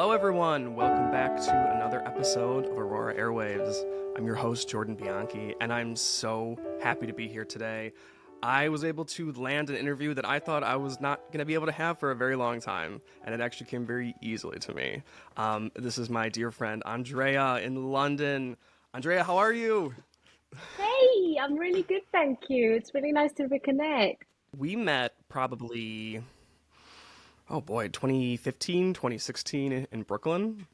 Hello, everyone. Welcome back to another episode of Aurora Airwaves. I'm your host, Jordan Bianchi, and I'm so happy to be here today. I was able to land an interview that I thought I was not going to be able to have for a very long time, and it actually came very easily to me. This is my dear friend, Andrea in London. Andrea, how are you? Hey, I'm really good, thank you. It's really nice to reconnect. We met probably, 2015, 2016 in Brooklyn.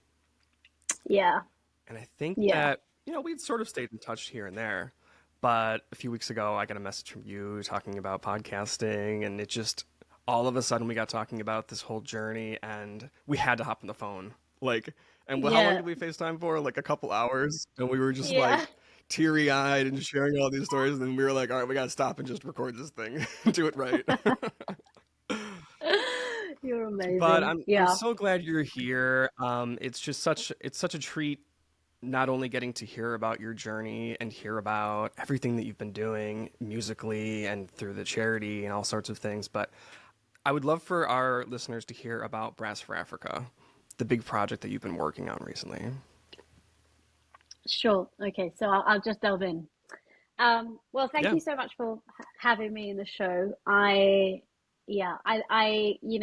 Yeah, And I think yeah, that, we'd sort of stayed in touch here and there. But a few weeks ago, I got a message from you talking about podcasting, and it just, all of a sudden, we got talking about this whole journey, and we had to hop on the phone. How long yeah, did we FaceTime for? Like a couple hours? And we were just yeah. like teary-eyed and sharing all these stories, and then we were like, all right, we got to stop and just record this thing, do it right. You're But amazing. I'm Yeah, so glad you're here. It's such a treat not only getting to hear about your journey and hear about everything that you've been doing musically and through the charity and all sorts of things, but I would love for our listeners to hear about Brass for Africa, the big project that you've been working on recently. sure. Okay, so I'll just delve in. Well, thank Yeah. you so much for having me in the show.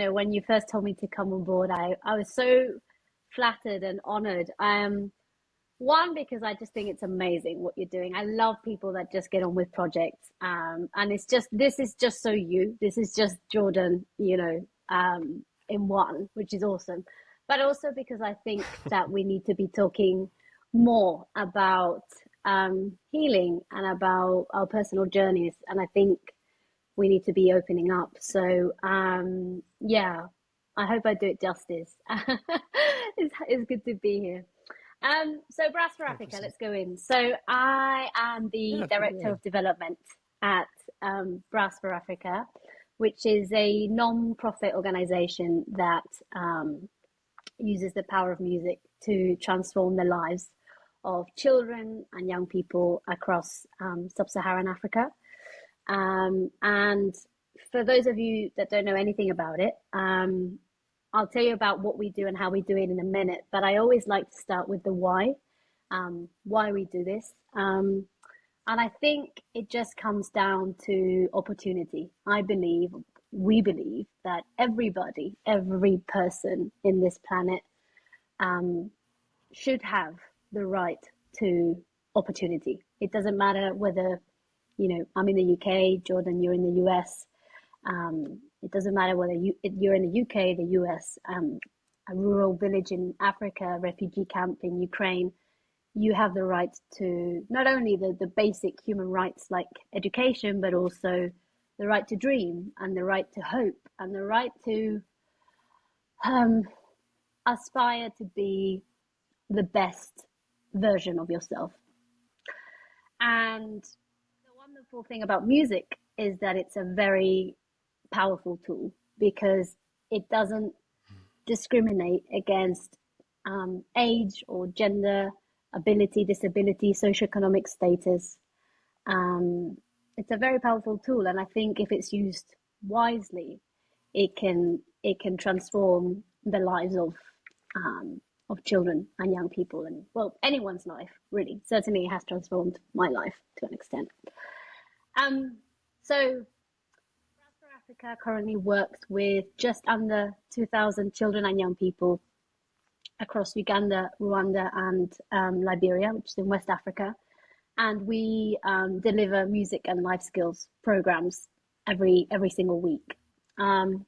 When you first told me to come on board, I was so flattered and honored. One, because I just think it's amazing what you're doing. I love people that just get on with projects. And this is just so you. This is just Jordan, in one, which is awesome. But also because I think that we need to be talking more about healing and about our personal journeys. And I think we need to be opening up. So, yeah, I hope I do it justice. It's good to be here. So Brass for Africa, 100%. let's go in. So I am the Yeah, take it Director away. of Development at Brass for Africa, which is a non-profit organization that uses the power of music to transform the lives of children and young people across Sub-Saharan Africa. And for those of you that don't know anything about it, I'll tell you about what we do and how we do it in a minute, but I always like to start with the why we do this. And I think it just comes down to opportunity. We believe that every person in this planet should have the right to opportunity. It doesn't matter whether, I'm in the UK, Jordan, you're in the US. It doesn't matter whether you're in the UK, the US, a rural village in Africa, a refugee camp in Ukraine. You have the right to not only the basic human rights like education, but also the right to dream and the right to hope and the right to um, aspire to be the best version of yourself. And the wonderful thing about music is that it's a very powerful tool because it doesn't discriminate against age or gender, ability, disability, socioeconomic status. It's a very powerful tool, and I think if it's used wisely, it can transform the lives of children and young people, and well, anyone's life really. Certainly, it has transformed my life to an extent. So Africa currently works with just under 2,000 children and young people across Uganda, Rwanda, and Liberia, which is in West Africa. And we deliver music and life skills programs every single week. The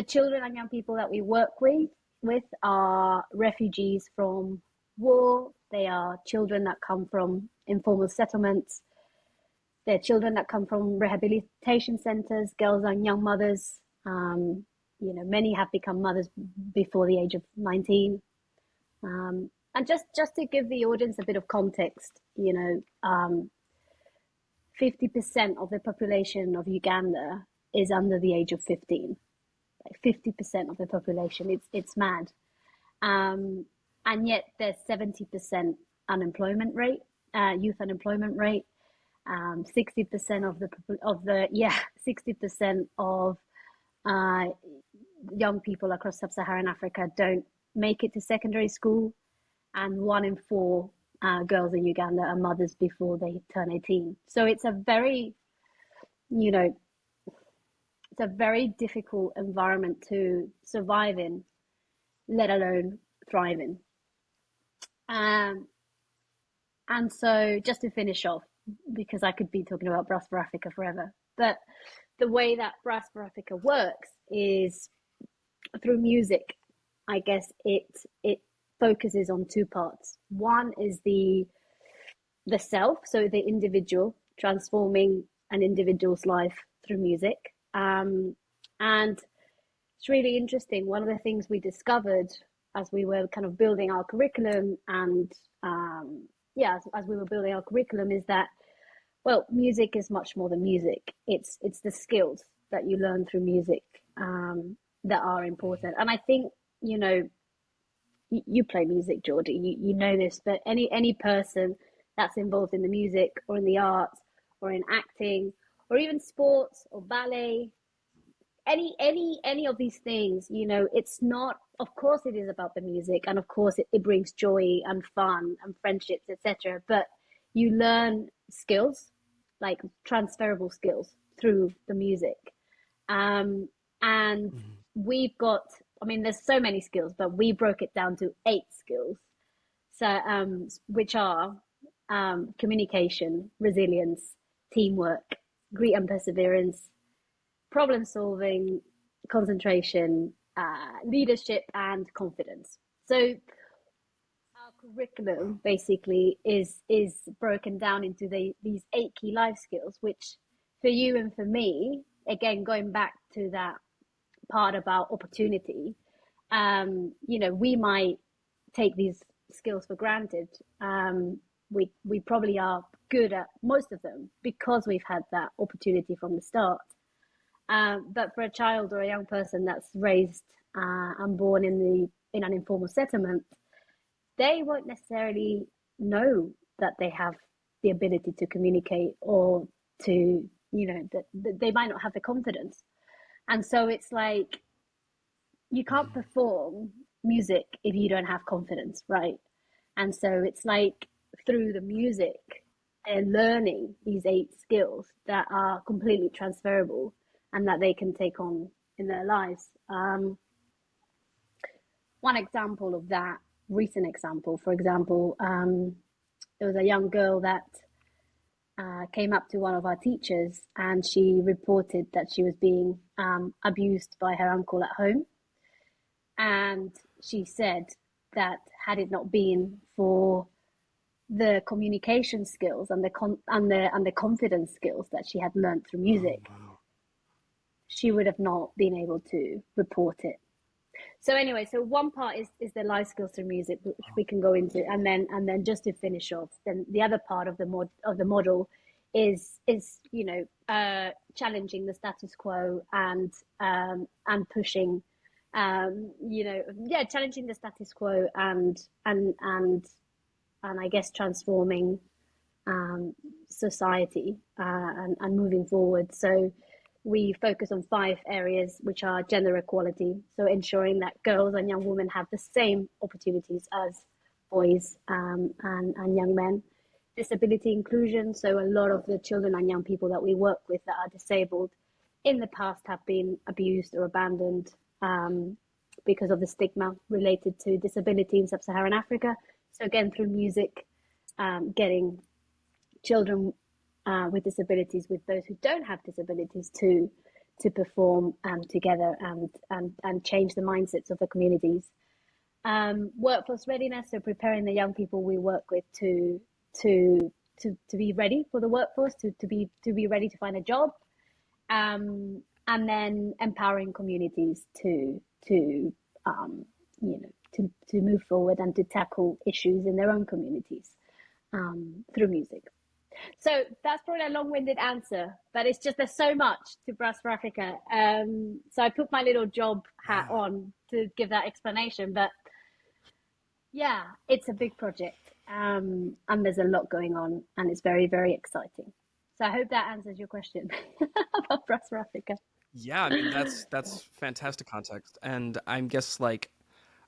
children and young people that we work with are refugees from war. They are children that come from informal settlements. They're children that come from rehabilitation centers, girls and young mothers. Many have become mothers before the age of 19. And just to give the audience a bit of context, 50% of the population of Uganda is under the age of 15. Like 50% of the population, it's mad. And yet there's 70% unemployment rate, youth unemployment rate. 60% of 60% of young people across Sub-Saharan Africa don't make it to secondary school, and 1 in 4 girls in Uganda are mothers before they turn 18. So it's a very, you know, it's a very difficult environment to survive in, let alone thrive in. And so just to finish off, because I could be talking about Brass for Africa forever, but the way that Brass for Africa works is through music. I guess it focuses on 2 parts. One is the self, so the individual, transforming an individual's life through music. And it's really interesting. One of the things we discovered as we were kind of building our curriculum and as we were building our curriculum is that, well, music is much more than music. It's the skills that you learn through music that are important. And I think, you know, you play music, Geordie, you know this, but any person that's involved in the music or in the arts or in acting or even sports or ballet, any of these things, you know, it's not, of course it is about the music, and of course it brings joy and fun and friendships, etc., but you learn skills, like transferable skills, through the music. And we've got, I mean, there's so many skills, but we broke it down to 8 skills, so which are communication, resilience, teamwork, grit and perseverance, problem solving, concentration, leadership, and confidence. So our curriculum basically is broken down into these 8 key life skills, which for you and for me, again, going back to that part about opportunity, you know, we might take these skills for granted. We probably are good at most of them because we've had that opportunity from the start. But for a child or a young person that's raised and born in an informal settlement, they won't necessarily know that they have the ability to communicate, or to, you know, that they might not have the confidence. And so it's like, you can't perform music if you don't have confidence, right? And so it's like, through the music, they're learning these 8 skills that are completely transferable and that they can take on in their lives. One example of that, recent example, for example, there was a young girl that came up to one of our teachers, and she reported that she was being abused by her uncle at home. And she said that had it not been for the communication skills and the confidence skills that she had learned through music, she would have not been able to report it. So anyway, so one part is the life skills through music, which we can go into, and then just to finish off, then the other part of the model is you know, challenging the status quo and pushing, you know, challenging the status quo and I guess transforming society and moving forward. So we focus on 5 areas, which are gender equality, so ensuring that girls and young women have the same opportunities as boys and young men. Disability inclusion, so a lot of the children and young people that we work with that are disabled in the past have been abused or abandoned because of the stigma related to disability in Sub-Saharan Africa. So again, through music, getting children with disabilities, with those who don't have disabilities, to perform together and change the mindsets of the communities. Workforce readiness, so preparing the young people we work with to be ready for the workforce, to be ready to find a job, and then empowering communities to you know, to move forward and to tackle issues in their own communities through music. So that's probably a long-winded answer, but it's just, there's so much to Brass for Africa. So I put my little job hat on to give that explanation, but yeah, it's a big project, and there's a lot going on, and it's very, very exciting. So I hope that answers your question about Brass for Africa. Yeah, I mean that's fantastic context, and I'm guess like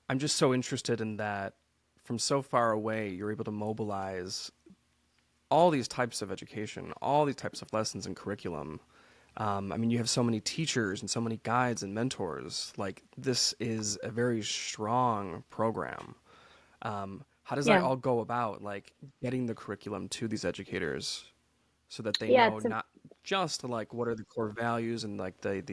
I'm just so interested in that from so far away you're able to mobilize all these types of education, all these types of lessons and curriculum. I mean, you have so many teachers and so many guides and mentors. Like this is a very strong program. How does that Yeah, all go about, like getting the curriculum to these educators so that they yeah, know not just like what are the core values and like the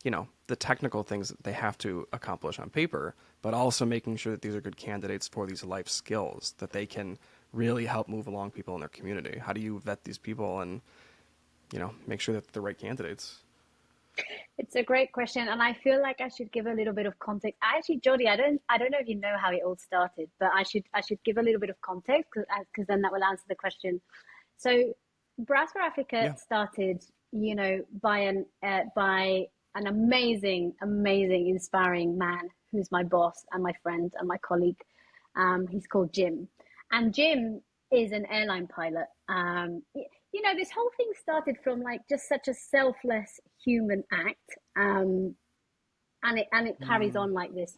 you know the technical things that they have to accomplish on paper, but also making sure that these are good candidates for these life skills that they can really help move along people in their community. How do you vet these people and make sure that they're the right candidates? it's a great question, and I feel like I should give a little bit of context. Actually, Jody, I don't know if you know how it all started, but I should give a little bit of context because then that will answer the question. So, Brass for Africa Yeah. started, by an amazing, amazing, inspiring man who's my boss and my friend and my colleague. He's called Jim, and Jim is an airline pilot. This whole thing started from like just such a selfless human act, and it carries Mm. on like this.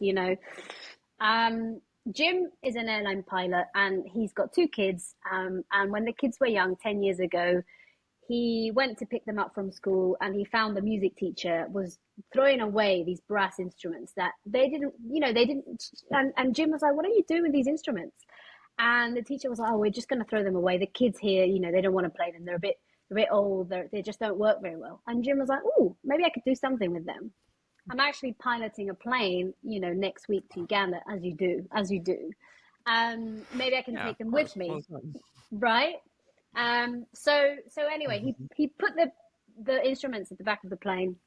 Jim is an airline pilot, and he's got two kids. And when the kids were young, 10 years ago, he went to pick them up from school, and he found the music teacher was throwing away these brass instruments that they didn't. And Jim was like, "What are you doing with these instruments?" And the teacher was like, "Oh, we're just going to throw them away. The kids here, they don't want to play them. They're a bit old. They just don't work very well." And Jim was like, "Oh, maybe I could do something with them. I'm actually piloting a plane, next week to Uganda, as you do. Maybe I can Yeah, take of them with course. Well, me, it's not- right?" So anyway, he Mhm. he put the instruments at the back of the plane,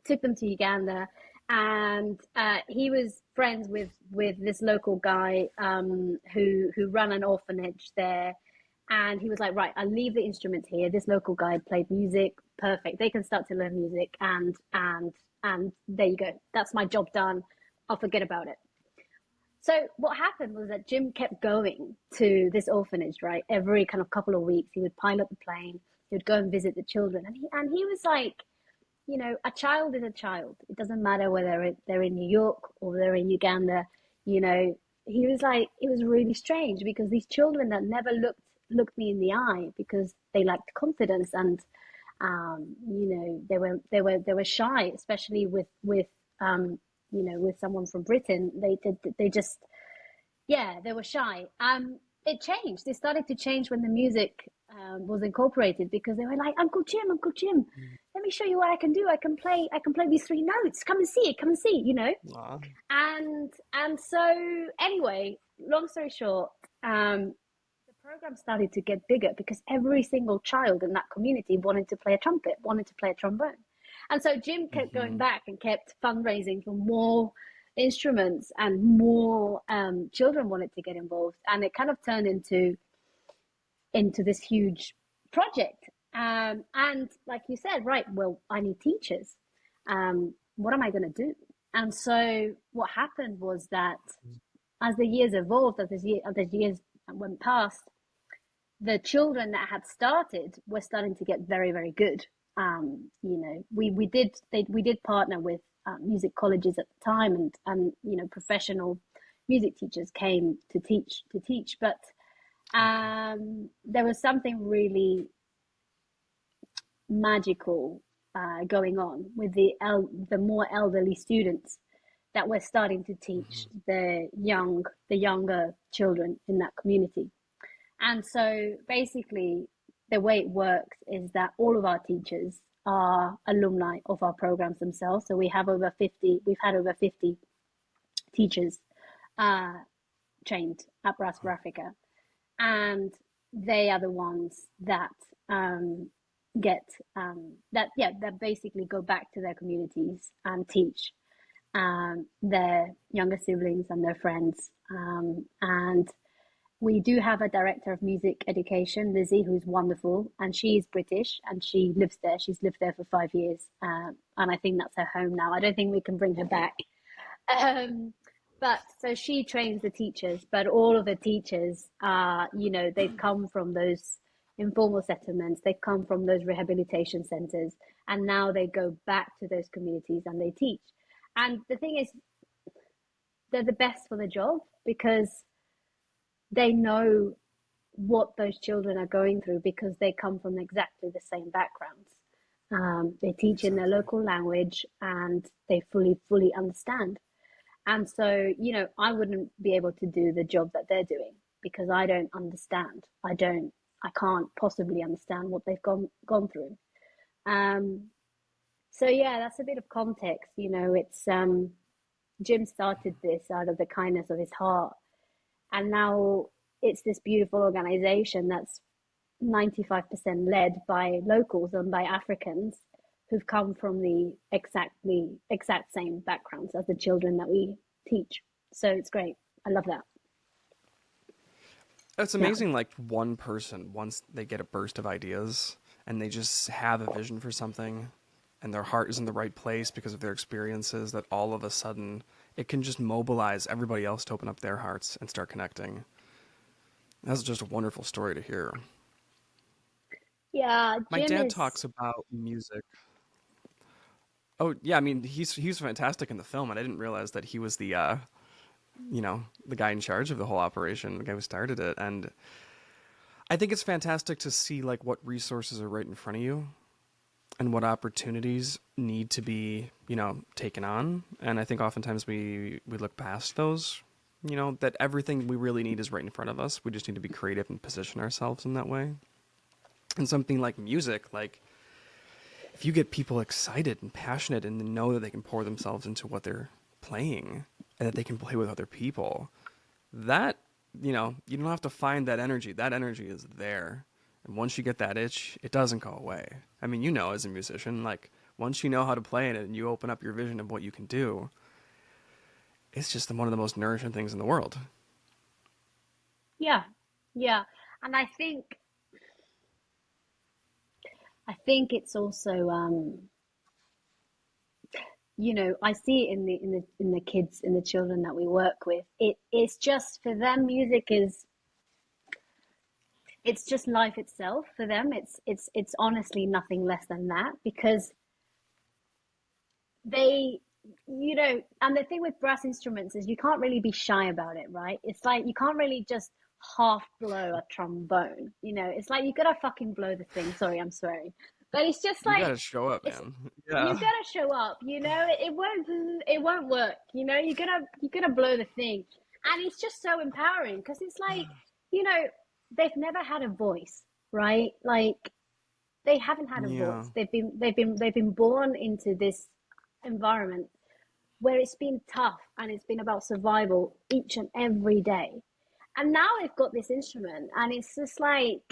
took them to Uganda, and he was friends with this local guy, who ran an orphanage there. And he was like, "Right, I'll leave the instruments here. This local guy played music, perfect. They can start to learn music, and there you go. That's my job done. I'll forget about it." So what happened was that Jim kept going to this orphanage, right? Every kind of couple of weeks, he would pilot the plane. He would go and visit the children, and he was like, a child is a child. It doesn't matter whether they're in New York or they're in Uganda. You know, he was like, it was really strange because these children that never looked me in the eye because they lacked confidence, and they were shy, especially with someone from Britain. They just, yeah, they were shy. It changed. It started to change when the music was incorporated, because they were like, Uncle Jim, let me show you what I can do. I can play these three notes. Come and see it. Come and see. Aw. And so anyway, long story short, the program started to get bigger because every single child in that community wanted to play a trumpet, wanted to play a trombone. And so Jim kept going Mhm. back and kept fundraising for more instruments, and more children wanted to get involved. And it kind of turned into this huge project. And like you said, right, well, I need teachers. What am I going to do? And so what happened was that as the years evolved, as the years went past, the children that had started were starting to get very, very good. We did partner with music colleges at the time, and professional music teachers came to teach, but there was something really magical going on with the more elderly students that were starting to teach Mhm. the younger children in that community. And so basically, the way it works is that all of our teachers are alumni of our programs themselves. So we've had over 50 teachers uh, trained at Brass for Africa. And they are the ones that get that basically go back to their communities and teach their younger siblings and their friends. And we do have a director of music education, Lizzie, who's wonderful, and she's British and she lives there. She's lived there for 5 years, and I think that's her home now. I don't think we can bring her back. Um, but so she trains the teachers, but all of the teachers are, they've come from those informal settlements, they've come from those rehabilitation centers, And now they go back to those communities and they teach. And the thing is, they're the best for the job because they know what those children are going through because they come from exactly the same backgrounds. They teach in their Exactly. local language and they fully understand. And so, I wouldn't be able to do the job that they're doing because I don't understand. I can't possibly understand what they've gone through. Um, so yeah, that's a bit of context. It's Jim started this out of the kindness of his heart, and now it's this beautiful organization that's 95% led by locals and by Africans who've come from the exact same backgrounds as the children that we teach. So it's great. I love that. It's Yeah. amazing, like one person, once they get a burst of ideas and they just have a vision for something and their heart is in the right place because of their experiences, that all of a sudden it can just mobilize everybody else to open up their hearts and start connecting. That's just a wonderful story to hear. Yeah, My Jim dad is talks about music. Oh yeah, I mean he's fantastic in the film, and I didn't realize that he was the guy in charge of the whole operation, the guy who started it. And I think it's fantastic to see like what resources are right in front of you and what opportunities need to be, taken on. And I think oftentimes we look past those, that everything we really need is right in front of us. We just need to be creative and position ourselves in that way. And something like music, like if you get people excited and passionate and know that they can pour themselves into what they're playing and that they can play with other people, that, you don't have to find that energy. That energy is there. And once you get that itch, it doesn't go away. I mean, as a musician, like once you know how to play in it and you open up your vision of what you can do, it's just one of the most nourishing things in the world. yeah, yeah. And I think it's also I see it in the kids, in the children that we work with. It's just for them, music is it's just life itself for them. It's honestly nothing less than that because they and the thing with brass instruments is you can't really be shy about it, right? It's like you can't really just half blow a trombone. It's like you gotta fucking blow the thing. Sorry, I'm swearing, but it's just You like gotta show up, it's man. you Yeah. gotta show up. It won't work. You gotta blow the thing, and it's just so empowering because it's like you know they've never had a voice, right? Like they haven't had a Yeah. voice. They've been born into this environment where it's been tough and it's been about survival each and every day. And now they've got this instrument and it's just like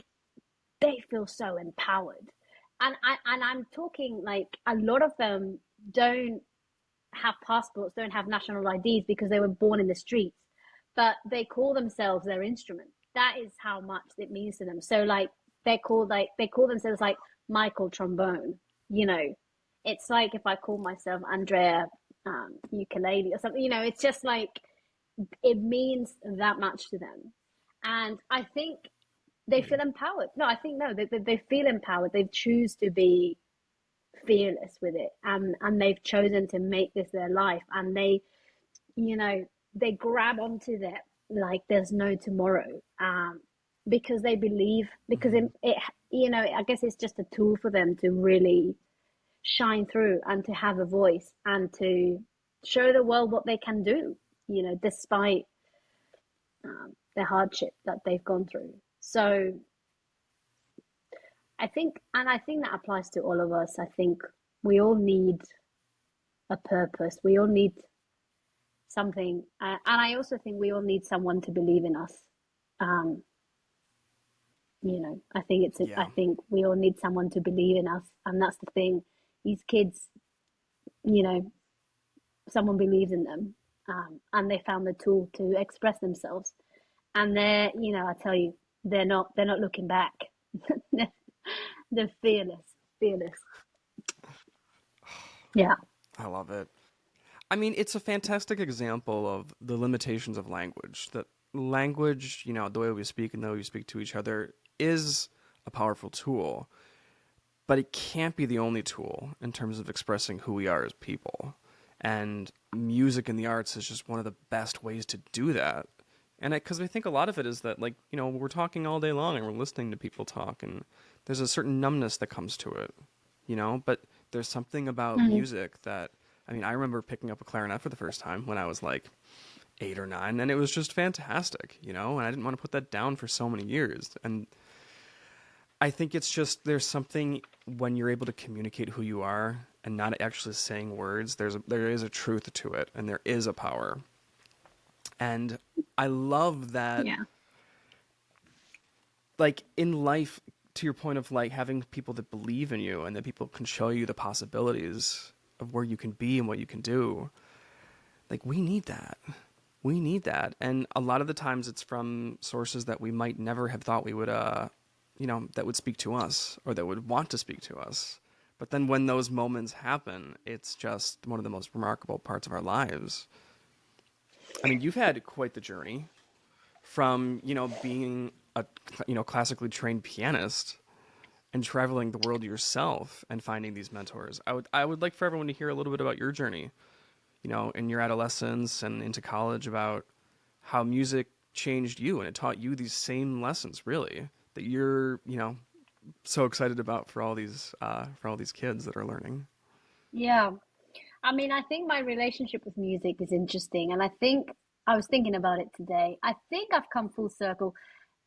they feel so empowered. And I'm talking like a lot of them don't have passports, don't have national IDs because they were born in the streets, but they call themselves their instrument. That is how much it means to them. So like they call themselves like Michael Trombone. You know, it's like if I call myself Andrea ukulele or something. It's just like it means that much to them, and I think they feel empowered. No, I think no, they feel empowered. They choose to be fearless with it, and they've chosen to make this their life, and you know they grab onto that like there's no tomorrow, because they believe, because Hmm. I guess it's just a tool for them to really shine through and to have a voice and to show the world what they can do, despite the hardship that they've gone through. So I think that applies to all of us. I think we all need a purpose. We all need something, and I also think we all need someone to believe in us. Um, I Yeah. think we all need someone to believe in us, and that's the thing. These kids, you know, someone believes in them, and they found the tool to express themselves. And I tell you, they're not looking back. They're fearless, fearless. Yeah, I love it. I mean, it's a fantastic example of the limitations of language. That language, the way we speak and the way we speak to each other is a powerful tool. but it can't be the only tool in terms of expressing who we are as people. And music and the arts is just one of the best ways to do that. And because I think a lot of it is that, like, you know, we're talking all day long and we're listening to people talk, and there's a certain numbness that comes to it, you know, but there's something about Mm. music that, I mean, I remember picking up a clarinet for the first time when I was like 8 or 9, and it was just fantastic, you know, and I didn't want to put that down for so many years. And I think it's just, there's something when you're able to communicate who you are and not actually saying words, there is a truth to it, and there is a power. And I love that, Yeah. like, in life, to your point of like having people that believe in you and that people can show you the possibilities of where you can be and what you can do. Like, we need that. We need that. And a lot of the times it's from sources that we might never have thought we would, you know, that would speak to us or that would want to speak to us. But then when those moments happen, it's just one of the most remarkable parts of our lives. I mean, you've had quite the journey from, you know, being a, you know, classically trained pianist and traveling the world yourself and finding these mentors. I would like for everyone to hear a little bit about your journey, you know, in your adolescence and into college, about how music changed you and it taught you these same lessons, really, that you're, you know, so excited about for all these kids that are learning. Yeah. I mean, I think my relationship with music is interesting. And I think I was thinking about it today. I think I've come full circle.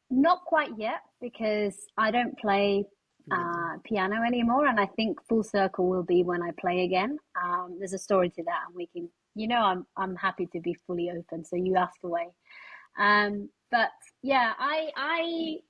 Not quite yet, because I don't play Really? piano anymore. And I think full circle will be when I play again. There's a story to that, and we can, I'm happy to be fully open. So you ask away. But yeah, I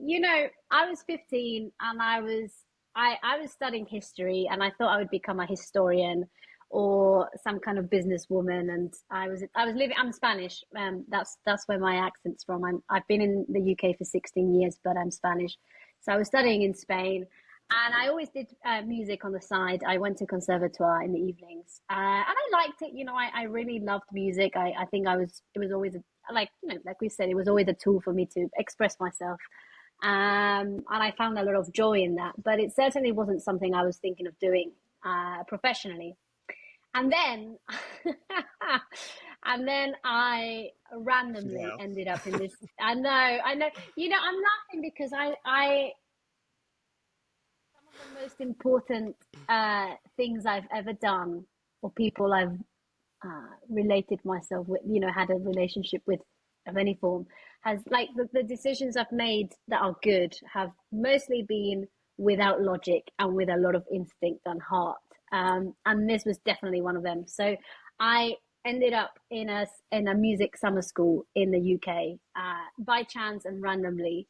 was 15, and I was studying history, and I thought I would become a historian or some kind of businesswoman. And I was living. I'm Spanish. That's where my accent's from. I've been in the UK for 16 years, but I'm Spanish. So I was studying in Spain, and I always did music on the side. I went to conservatoire in the evenings, and I liked it. I really loved music. I think it was always like, like we said, it was always a tool for me to express myself. And I found a lot of joy in that, but it certainly wasn't something I was thinking of doing professionally. And then, and then I randomly Yeah. ended up in this. I know. I'm laughing because some of the most important things I've ever done, or people I've related myself with, had a relationship with of any form, has, like, the decisions I've made that are good have mostly been without logic and with a lot of instinct and heart. And this was definitely one of them. So I ended up in a music summer school in the UK by chance and randomly,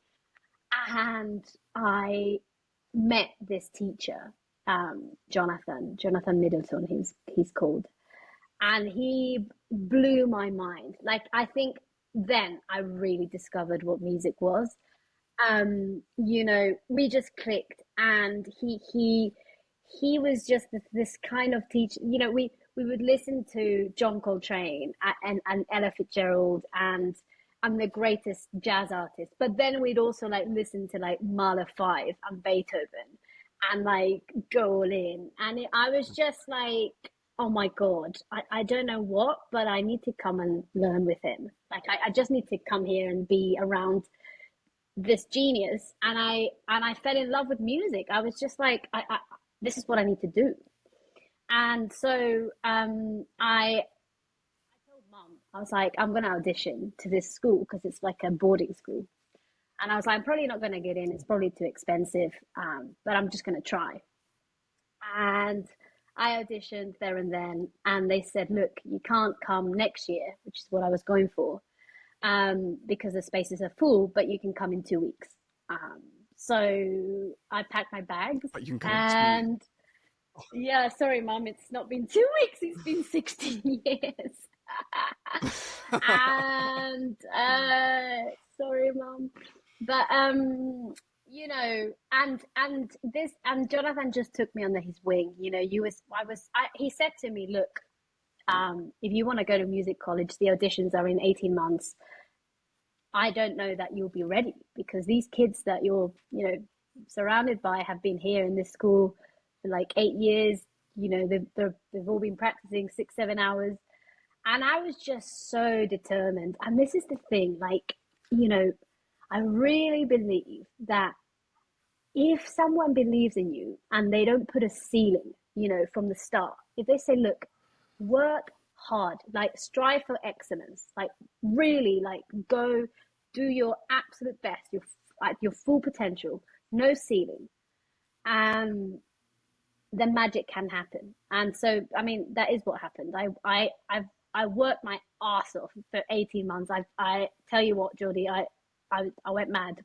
and I met this teacher, Jonathan Middleton. He's called, and he blew my mind. Like, I think then I really discovered what music was. We just clicked, and he was just this kind of teacher. We would listen to John Coltrane and Ella Fitzgerald and the greatest jazz artists, but then we'd also like listen to like Mahler 5 and Beethoven, and like go all in. And I was just like, oh my God, I don't know what, but I need to come and learn with him. Like, I just need to come here and be around this genius. And I fell in love with music. I was just like, this is what I need to do. And so I told mom, I was like, I'm going to audition to this school because it's like a boarding school. And I was like, I'm probably not going to get in. It's probably too expensive, but I'm just going to try. And I auditioned there and then, and they said, look, you can't come next year, which is what I was going for, because the spaces are full, but you can come in 2 weeks. Um, so I packed my bags, But you can come next week. and yeah, sorry, mom, it's not been 2 weeks, it's been 16 years. And sorry, mom, but and Jonathan just took me under his wing. He said to me, look, if you want to go to music college, the auditions are in 18 months. I don't know that you'll be ready, because these kids that you're surrounded by have been here in this school like 8 years. They've all been practicing 6, 7 hours, and I was just so determined. And this is the thing, like, I really believe that if someone believes in you and they don't put a ceiling, from the start, if they say, look, work hard, like strive for excellence, like really, like go do your absolute best, your full potential, no ceiling, and then magic can happen. And so, I mean, that is what happened. I worked my ass off for 18 months. I tell you what, Geordie, I went mad.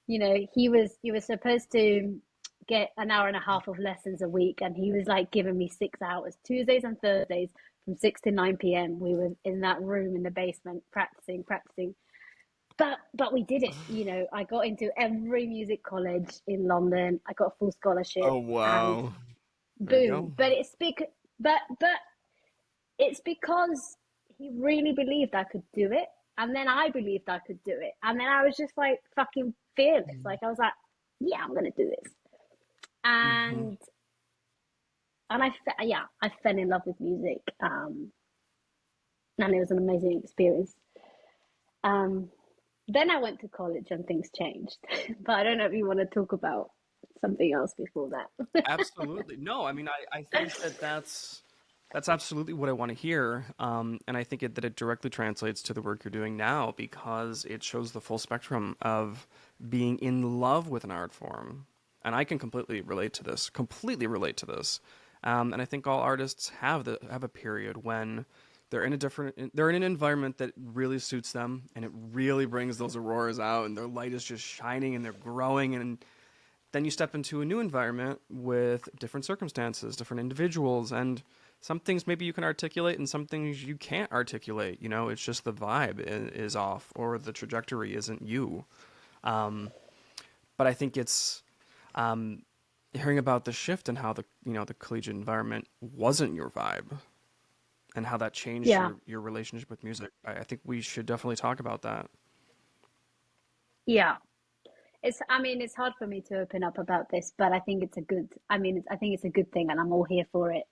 He was supposed to get an hour and a half of lessons a week, and he was like giving me 6 hours, Tuesdays and Thursdays from 6 to 9 p.m. We were in that room in the basement practicing. But we did it. I got into every music college in London. I got a full scholarship, Oh, and wow. There you boom. go. But it's because he really believed I could do it, and then I believed I could do it, and then I was just like fucking fearless. Like I was like, yeah, I'm gonna do this, Hmm. and I fell in love with music, and it was an amazing experience. Um, then I went to college and things changed, but I don't know if you want to talk about something else before that. Absolutely. No, I mean, I think that that's absolutely what I want to hear. And I think that it directly translates to the work you're doing now because it shows the full spectrum of being in love with an art form. And I can completely relate to this. And I think all artists have a period when they're in an environment that really suits them and it really brings those auroras out and their light is just shining and they're growing, and then you step into a new environment with different circumstances, different individuals, and some things maybe you can articulate and some things you can't articulate. It's just the vibe is off or the trajectory isn't you. Um, but I think it's hearing about the shift and how the collegiate environment wasn't your vibe and how that changed Yeah, your relationship with music. I think we should definitely talk about that. yeah. I mean, it's hard for me to open up about this, but I think it's a good thing, and I'm all here for it.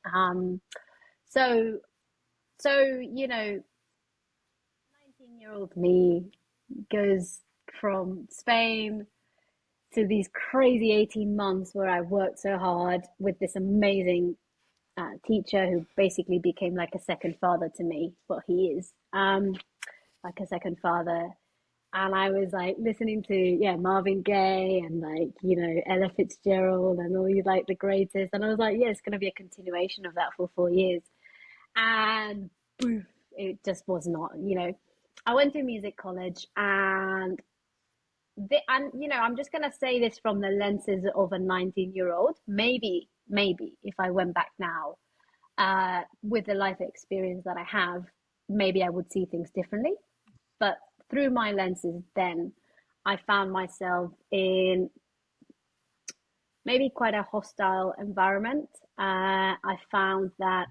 So, so 19-year-old me goes from Spain to these crazy 18 months where I worked so hard with this amazing teacher who basically became like a second father to me. Well, he is like a second father. And I was like listening to Marvin Gaye and like Ella Fitzgerald and all these like the greatest, and I was like, yeah, it's going to be a continuation of that for 4 years, and poof, it just was not. I went to music college, and I'm just going to say this from the lenses of a 19-year-old. Maybe if I went back now, with the life experience that I have, maybe I would see things differently. But through my lenses, then I found myself in maybe quite a hostile environment. I found that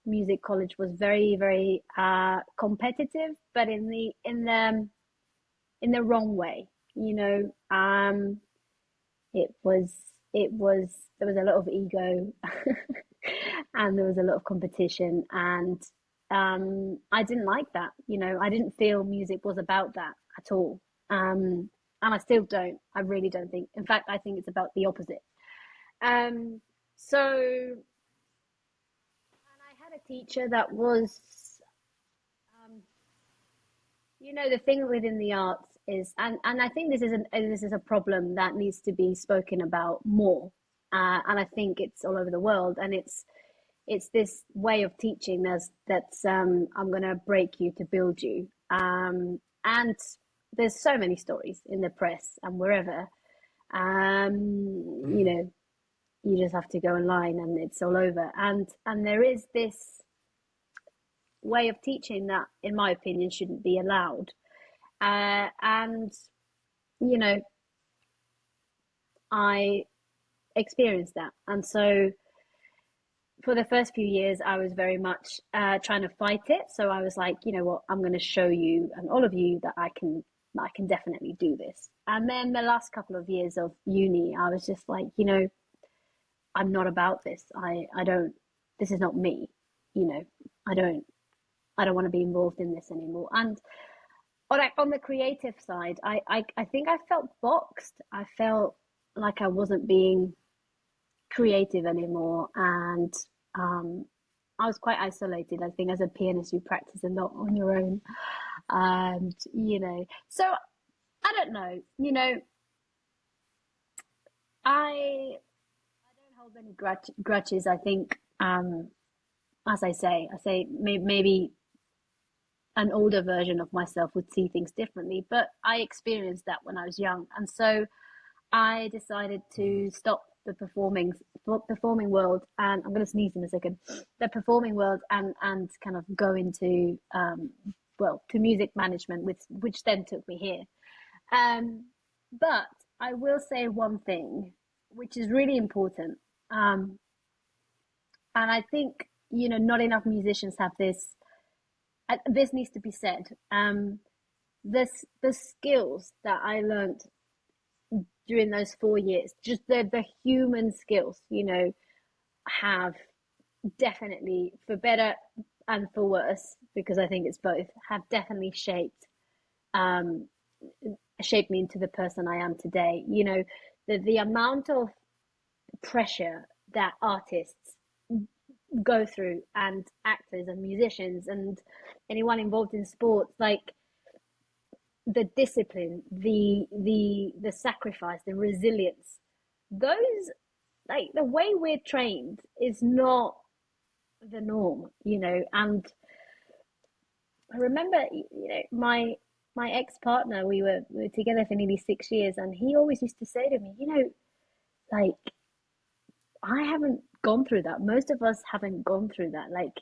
music college was very, very competitive, but in the wrong way. It was it was there was a lot of ego, and there was a lot of competition, and I didn't like that. I didn't feel music was about that at all. And I still don't. I really don't think. In fact, I think it's about the opposite. Um, so, and I had a teacher that was, um, the thing within the arts is, and I think this is a problem that needs to be spoken about more. And I think it's all over the world, and it's this way of teaching that's I'm gonna break you to build you. And there's so many stories in the press and wherever. You Hmm. know, you just have to go online and it's all over. And there is this way of teaching that, in my opinion, shouldn't be allowed. And you know, I experienced that, and so for the first few years, I was very much trying to fight it. So I was like, you know what, I'm going to show you and all of you that I can definitely do this. And then the last couple of years of uni, I was just like, I'm not about this. I don't, this is not me, you know, I don't, I don't want to be involved in this anymore. And on the creative side, I think I felt boxed. I felt like I wasn't being creative anymore. And um, I was quite isolated. I think as a pianist, you practice a lot on your own. And, so I don't know, I don't hold any grudges. I think, as I say maybe an older version of myself would see things differently, but I experienced that when I was young, and so I decided to stop the performing world, and I'm going to sneeze in a second. The performing world, and kind of go into to music management, which then took me here. Um, but I will say one thing, which is really important. Um, and I think, not enough musicians have this. This needs to be said. The skills that I learned during those 4 years, just the human skills, have definitely, for better and for worse, because I think it's both, have definitely um, shaped me into the person I am today. The amount of pressure that artists go through, and actors and musicians and anyone involved in sports, like the discipline, the sacrifice, the resilience, those, like the way we're trained is not the norm, and I remember, my ex-partner, we were together for nearly 6 years, and he always used to say to me, like, I haven't gone through that. Most of us haven't gone through that. Like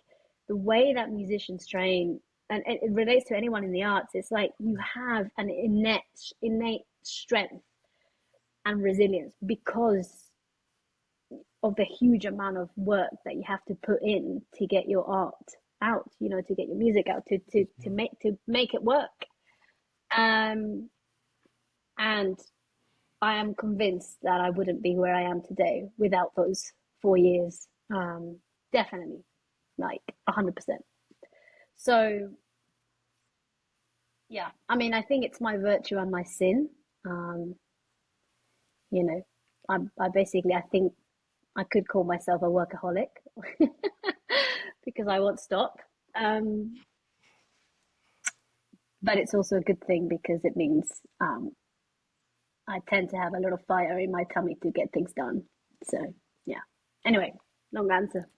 the way that musicians train, and it relates to anyone in the arts. It's like you have an innate strength and resilience because of the huge amount of work that you have to put in to get your art out. To get your music out, to make it work. Um, and I am convinced that I wouldn't be where I am today without those 4 years. Definitely, like 100%. So, yeah, I mean, I think it's my virtue and my sin. Um, you know, I basically, I think I could call myself a workaholic because I won't stop. Um, but it's also a good thing because it means I tend to have a lot of fire in my tummy to get things done. So, yeah. Anyway, long answer.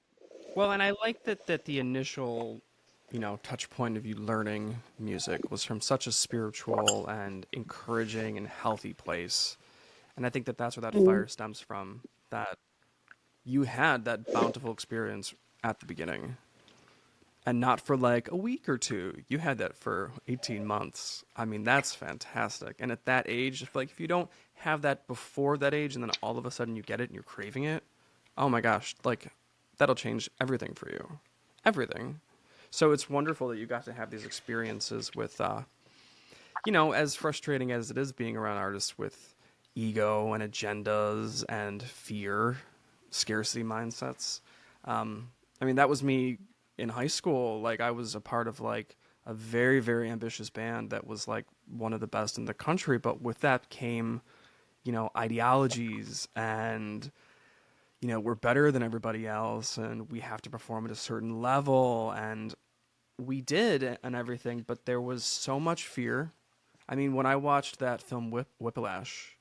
Well, and I like that the initial, touch point of you learning music was from such a spiritual and encouraging and healthy place. And I think that that's where that Mm. fire stems from, that you had that bountiful experience at the beginning. And not for like a week or two. You had that for 18 months. I mean, that's fantastic. And at that age, if you don't have that before that age and then all of a sudden you get it and you're craving it, oh my gosh, like that'll change everything for you. Everything. So it's wonderful that you got to have these experiences with, as frustrating as it is being around artists with ego and agendas and fear, scarcity mindsets. I mean, that was me in high school. Like, I was a part of like a very, very ambitious band that was like one of the best in the country. But with that came, ideologies and, we're better than everybody else and we have to perform at a certain level. And we did and everything, but there was so much fear. I mean, when I watched that film Whiplash,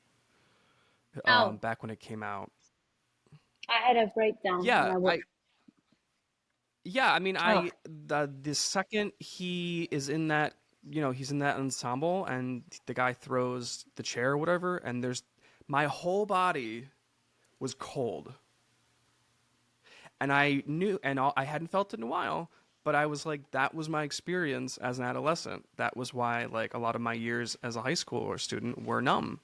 Oh, back when it came out, I had a breakdown when yeah, I I watched. yeah, I mean, Oh, the second he is in that, he's in that ensemble and the guy throws the chair or whatever, and there's my whole body was cold, and I knew, and I hadn't felt it in a while, but I was like, that was my experience as an adolescent. That was why, like, a lot of my years as a high school or student were numb,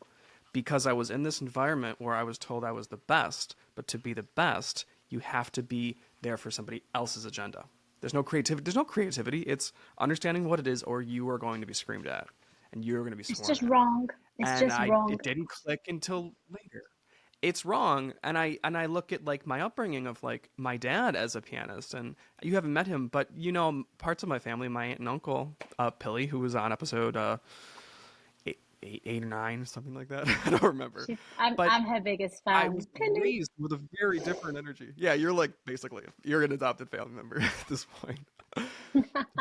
because I was in this environment where I was told I was the best, but to be the best, you have to be there for somebody else's agenda. There's no creativity. There's no creativity. It's understanding what it is, or you are going to be screamed at, and you're going to be it's sworn just at. wrong. It's And just wrong. it didn't click until later. it's wrong. And I look at like my upbringing of like my dad as a pianist, and you haven't met him, but you know parts of my family, my aunt and uncle, Pilly, who was on episode eight or nine, something like that. I don't remember. But I'm her biggest I fan. was raised with a very different energy. Yeah, you're like basically you're an adopted family member at this point.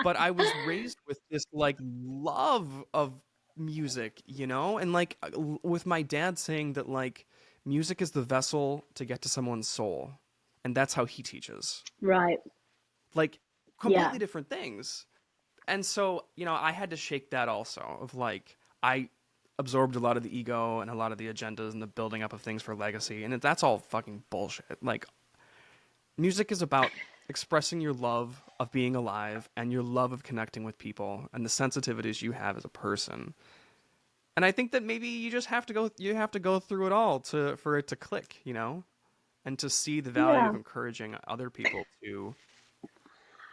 But I was raised with this like love of music, you know, and like with my dad saying that like music is the vessel to get to someone's soul, and that's how he teaches. Right. Like Yeah. completely different things. And so, you know, I had to shake that also of like I absorbed a lot of the ego and a lot of the agendas and the building up of things for legacy, and that's all fucking bullshit. Like music is about expressing your love of being alive and your love of connecting with people and the sensitivities you have as a person. And I think that maybe you have to go through it all for it to click, you know, and to see the value Yeah. of encouraging other people to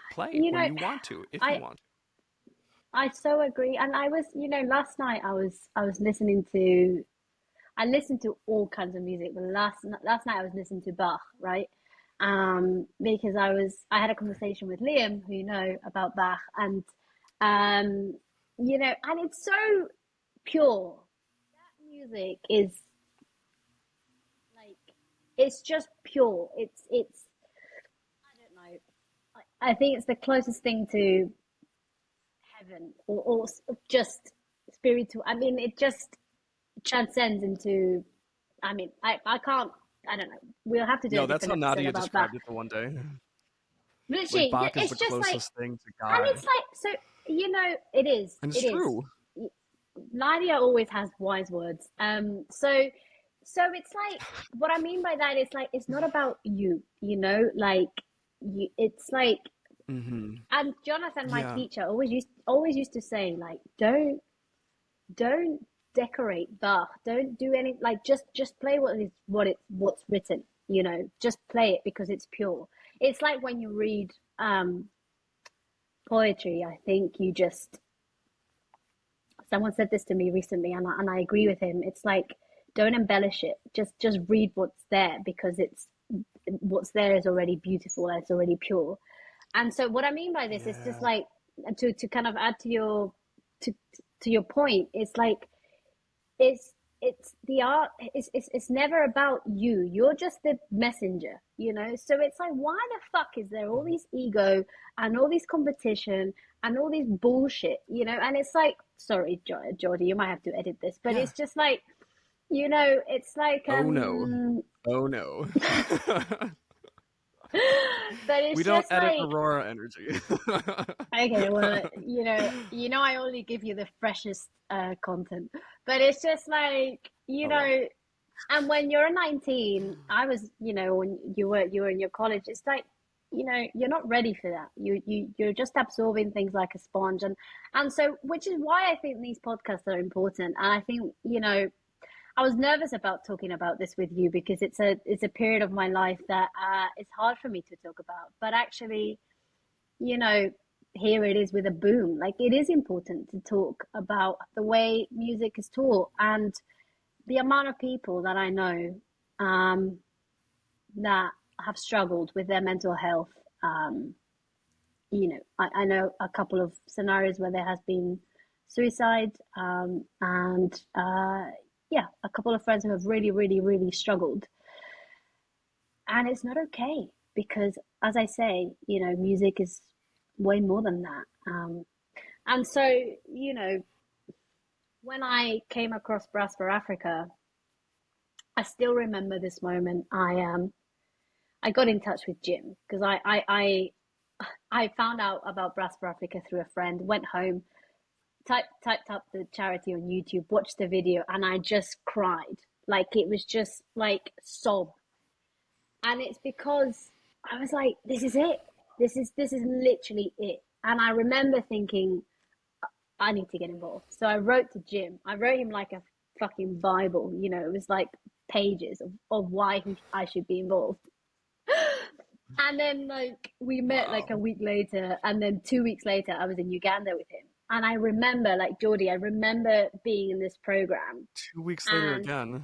play You when know, you want to, if you I want to. I so agree. And I was, last night I was listening to I listened to all kinds of music, but last night I was listening to Bach, right? Because I had a conversation with Liam, who you know about Bach, and um, and it's so pure. That music is like it's just pure. It's I don't know. I think it's the closest thing to heaven or just spiritual. I mean, it just transcends into. I mean, I can't. I don't know. We'll have to do a No, that's how different episode Nadia about that. described it the one day. Like Literally, Bach is the it's just like, closest thing to and God. it's like, so it is, And it's it is. true. Nadia always has wise words. So it's like what I mean by that is like it's not about you, like it's like, Mhm. and Jonathan, my Yeah. teacher, always used to say like, don't decorate Bach. Don't do any like just play what's written. Just play it because it's pure. It's like when you read poetry. I think you just someone said this to me recently, and I agree with him. It's like don't embellish it. Just read what's there because it's what's there is already beautiful and it's already pure. And so what I mean by this is just Yeah. like to kind of add to to your point. It's like it's the art. It's never about you. You're just the messenger. So it's like why the fuck is there all these ego and all this competition and all this bullshit. And it's like sorry, Geordie, you might have to edit this, but Yeah. it's just like it's like Oh no. Oh no. but We it's don't just edit like Aurora energy. okay, well, I only give you the freshest content, but it's just like Oh well. and when you're 19, I was, when you were in your college, it's like, you're not ready for that. You're just absorbing things like a sponge, and so which is why I think these podcasts are important, and I think I was nervous about talking about this with you because it's a period of my life that it's hard for me to talk about, but actually you know, here it is with a boom. Like it is important to talk about the way music is taught and the amount of people that I know um, that have struggled with their mental health. I know a couple of scenarios where there has been suicide, and yeah, a couple of friends who have really, really, really struggled. And it's not okay because, as I say, music is way more than that. And so, when I came across Brass for Africa, I still remember this moment. I got in touch with Jim because I found out about Brass for Africa through a friend. Went home, typed up the charity on YouTube, watched the video, and I just cried. Like it was just like sob. And it's because I was like, this is it. This is literally it. And I remember thinking, I need to get involved. So I wrote to Jim. I wrote him like a fucking Bible. It was like pages of why I should be involved. And then like we met like a Wow. week later, and then 2 weeks later I was in Uganda with him. And I remember, like Geordie, I remember being in this program, 2 weeks later and again.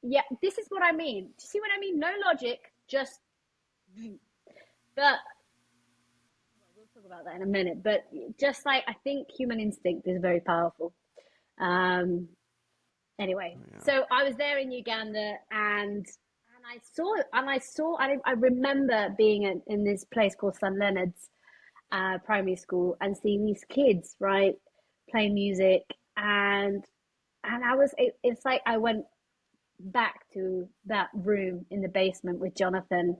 yeah, this is what I mean. Do you see what I mean? No logic, just, but we'll talk about that in a minute. But just like, I think human instinct is very powerful. Um, anyway, Oh, yeah. so I was there in Uganda, I remember being in this place called St. Leonard's primary school and seeing these kids, right, play music, and it's like I went back to that room in the basement with Jonathan,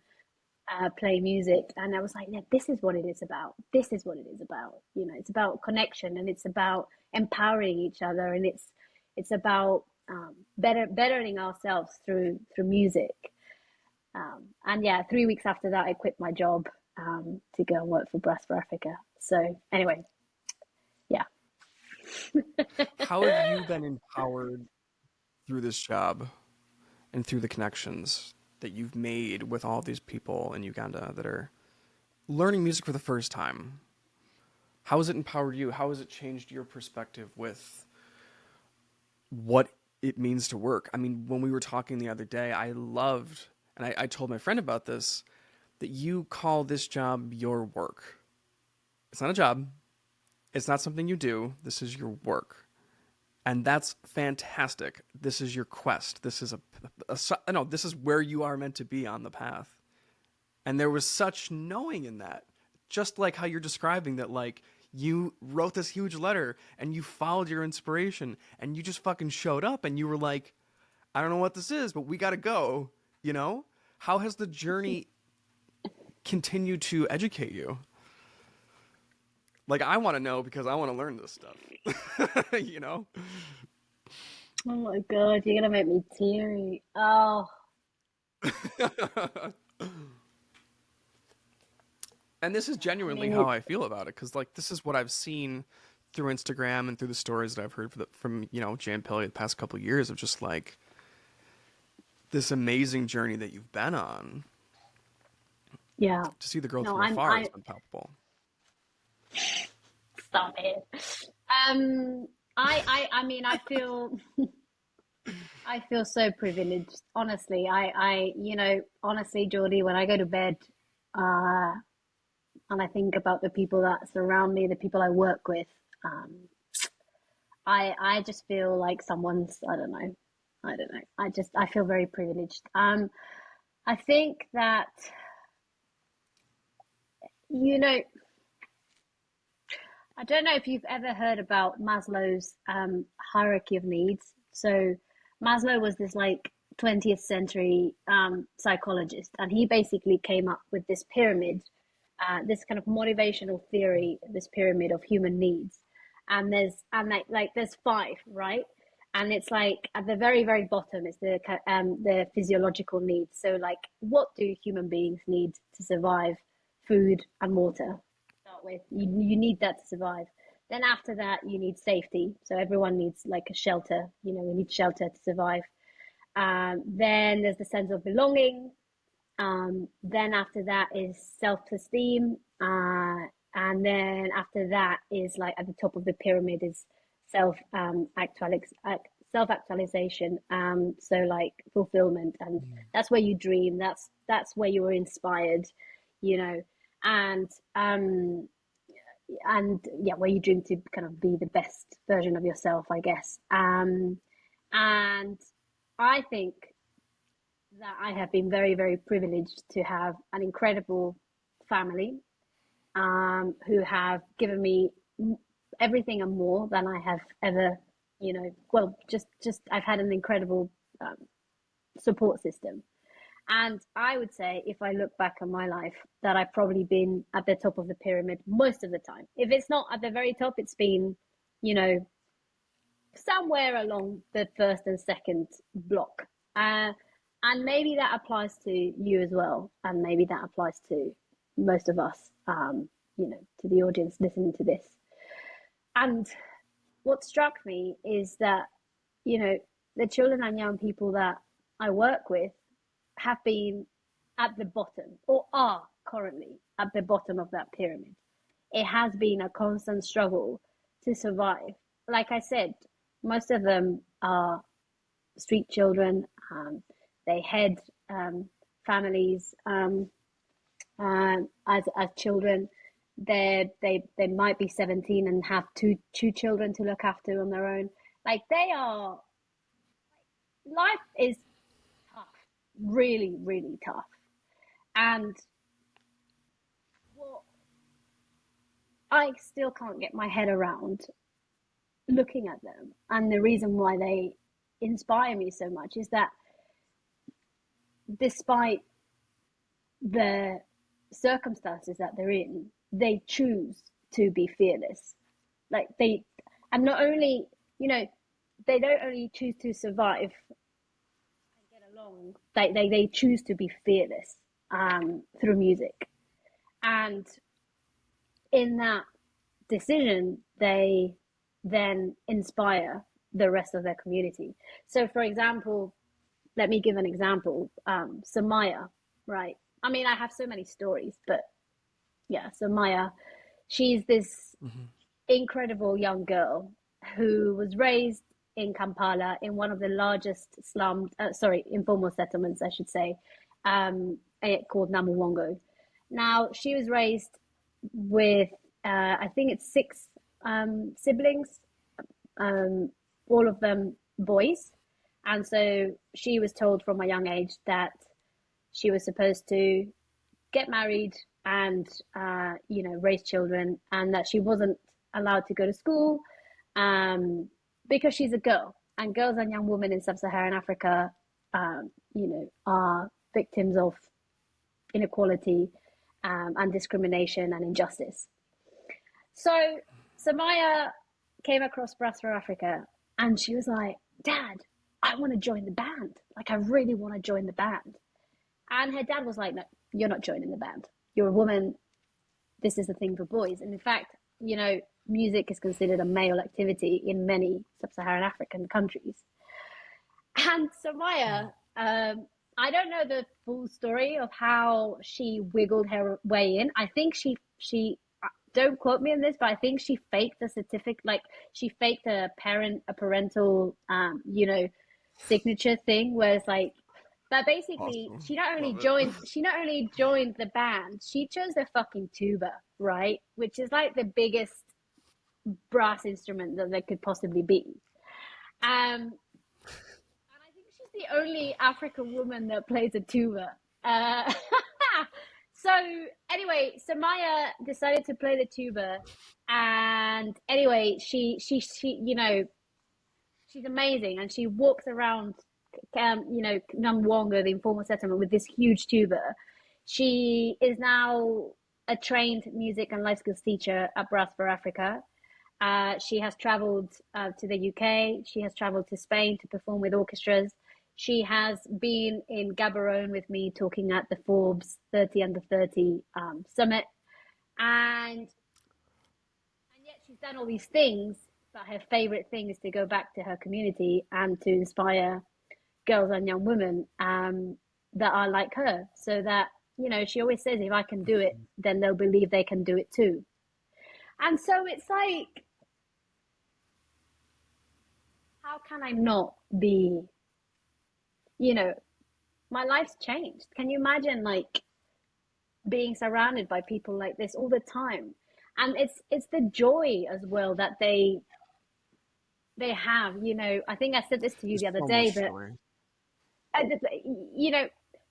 play music, and I was like, yeah, this is what it is about. This is what it is about. You know, it's about connection, and it's about empowering each other, and it's about bettering ourselves through music. And yeah, 3 weeks after that, I quit my job to go and work for Brass for Africa. So anyway, yeah. How have you been empowered through this job and through the connections that you've made with all these people in Uganda that are learning music for the first time? How has it empowered you? How has it changed your perspective with what it means to work? I mean, when we were talking the other day, I loved, and I told my friend about this, that you call this job your work. It's not a job. It's not something you do. This is your work. And that's fantastic. This is your quest. This is no, this is where you are meant to be on the path. And there was such knowing in that. Just like how you're describing that, like, you wrote this huge letter and you followed your inspiration and you just fucking showed up and you were like, I don't know what this is, but we got to go, you know? How has the journey continued to educate you? Like, I want to know because I want to learn this stuff, you know? Oh my God, you're gonna make me teary. Oh, And this is I genuinely mean how it. I feel about it, because like this is what I've seen through Instagram and through the stories that I've heard from Jan Pillay the past couple of years of just like this amazing journey that you've been on. Yeah. To see the growth No, from afar has been palpable. stop it. Um, I mean, I feel so privileged. Honestly, honestly, Geordie, when I go to bed, uh, and I think about the people that surround me, the people I work with, um, I just feel like I don't know. I feel very privileged. I think that, you know, I don't know if you've ever heard about Maslow's hierarchy of needs. So Maslow was this like 20th century psychologist, and he basically came up with this pyramid, this kind of motivational theory, this pyramid of human needs. There's five, right? And it's like at the very very bottom is the physiological needs. So like, what do human beings need to survive? Food and water. Start with, you need that to survive. Then after that, you need safety. So everyone needs like a shelter. You know, we need shelter to survive. Then there's the sense of belonging. Then after that is self-esteem. And then after that is like at the top of the pyramid is self self actualization. So like fulfillment, and that's where you dream. That's where you were inspired, you know, and yeah, where you dream to kind of be the best version of yourself, I guess. And I think that I have been very, very privileged to have an incredible family, who have given me everything and more than I have ever, well, just I've had an incredible support system. And I would say, if I look back on my life, that I've probably been at the top of the pyramid most of the time. If it's not at the very top, it's been, you know, somewhere along the first and second block. And maybe that applies to you as well. And maybe that applies to most of us, to the audience listening to this. And what struck me is that, the children and young people that I work with have been at the bottom, or are currently at the bottom of that pyramid. It has been a constant struggle to survive. Like I said, most of them are street children, They head families as children. They might be 17 and have two children to look after on their own. Like life is tough, really, really tough. And what I still can't get my head around looking at them, and the reason why they inspire me so much is that despite the circumstances that they're in, they choose to be fearless. Like and not only, they don't only choose to survive and get along, they choose to be fearless through music. And in that decision, they then inspire the rest of their community. So, for example, let me give an example. Samaya, right? I mean, I have so many stories, but yeah, Samaya, she's this incredible young girl who was raised in Kampala in one of the largest informal settlements, I should say, called Namuwongo. Now, she was raised with, I think it's 6 siblings, all of them boys. And so she was told from a young age that she was supposed to get married and, raise children, and that she wasn't allowed to go to school because she's a girl. And girls and young women in Sub-Saharan Africa, are victims of inequality and discrimination and injustice. So Samaya came across Brass for Africa, and she was like, Dad, I want to join the band. Like, I really want to join the band. And her dad was like, no, you're not joining the band. You're a woman. This is the thing for boys. And in fact, music is considered a male activity in many Sub-Saharan African countries. And Samaya, I don't know the full story of how she wiggled her way in. I think she don't quote me on this, but I think she faked a certificate, like she faked a parental, signature thing, where it's like, but basically awesome. She not only joined the band, she chose the fucking tuba, right? Which is like the biggest brass instrument that there could possibly be. And I think she's the only African woman that plays a tuba. So anyway, Samaya decided to play the tuba, and anyway, she she's amazing, and she walks around, Namwongo, the informal settlement, with this huge tuba. She is now a trained music and life skills teacher at Brass for Africa. She has traveled to the UK. She has traveled to Spain to perform with orchestras. She has been in Gaborone with me talking at the Forbes 30 Under 30 summit. And yet she's done all these things, but her favorite thing is to go back to her community and to inspire girls and young women that are like her. So that, she always says, if I can do it, then they'll believe they can do it too. And so it's like, how can I not be, my life's changed. Can you imagine like being surrounded by people like this all the time? And it's the joy as well that they have, I think I said this to you the other day, but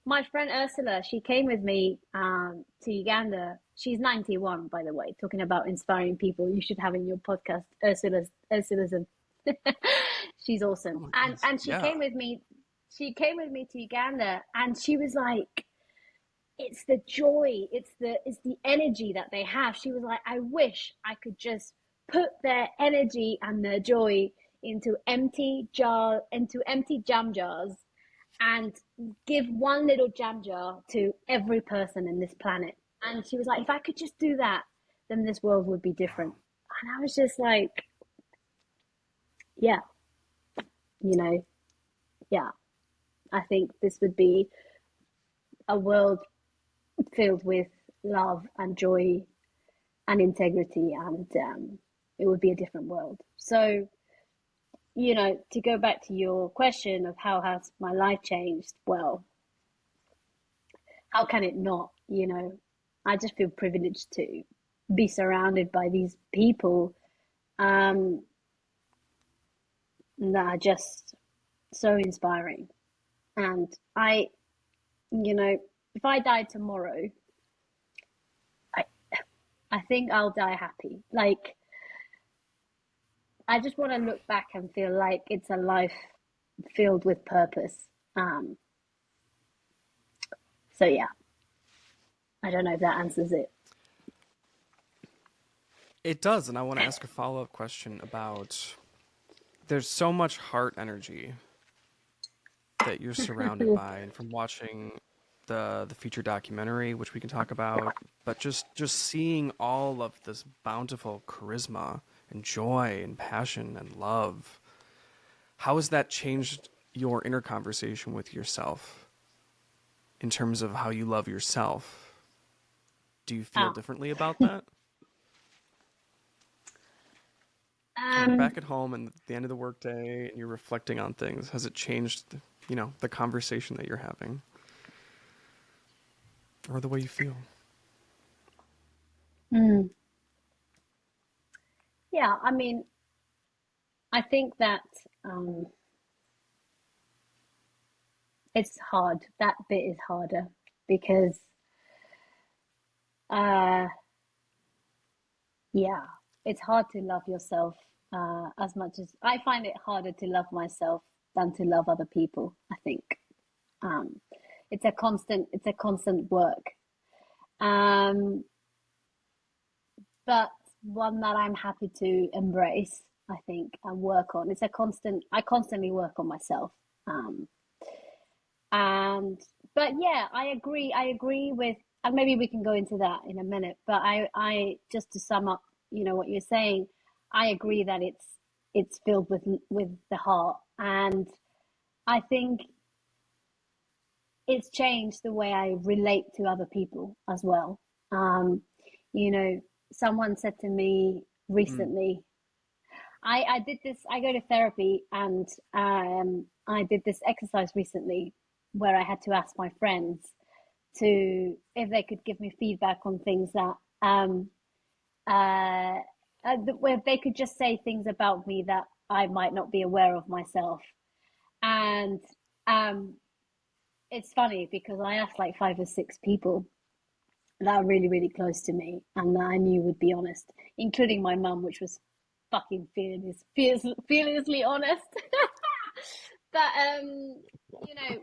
my friend Ursula, she came with me to Uganda. She's 91, by the way, talking about inspiring people. You should have in your podcast, Ursula's she's awesome. And she came with me. She came with me to Uganda, and she was like, it's the joy, it's the energy that they have. She was like, I wish I could just put their energy and their joy into empty jam jars and give one little jam jar to every person in this planet. And she was like, if I could just do that, then this world would be different. And I was just like, yeah, I think this would be a world filled with love and joy and integrity, and it would be a different world. So to go back to your question of how has my life changed, well, how can it not? I just feel privileged to be surrounded by these people um, that are just so inspiring. And if I die tomorrow, I, I think I'll die happy. Like, I just want to look back and feel like it's a life filled with purpose. Um, so yeah, I don't know if that answers it. It does, and I want to ask a follow-up question about there's so much heart energy that you're surrounded by, and from watching the feature documentary, which we can talk about, but just seeing all of this bountiful charisma and joy and passion and love, how has that changed your inner conversation with yourself in terms of how you love yourself? Do you feel Ah, differently about that? When you're um, back at home and at the end of the workday and you're reflecting on things, has it changed, the conversation that you're having or the way you feel? mm, yeah, I mean, I think that um, it's hard. That bit is harder because, uh, yeah, it's hard to love yourself as much as I find it harder to love myself than to love other people, I think. Um, it's a constant work. Um, but one that I'm happy to embrace, I think, and work on. I constantly work on myself. Um, and but yeah, I agree with, and maybe we can go into that in a minute, but I just to sum up, what you're saying, I agree that it's filled with the heart, and I think it's changed the way I relate to other people as well. Um, you know, someone said to me Mm. recently, I did this, I go to therapy, and I did this exercise recently where I had to ask my friends to if they could give me feedback on things that uh, where they could just say things about me that I might not be aware of myself. And um, it's funny because I asked like 5 or 6 people that are really, really close to me and that I knew would be honest, including my mum, which was fucking fearlessly honest. But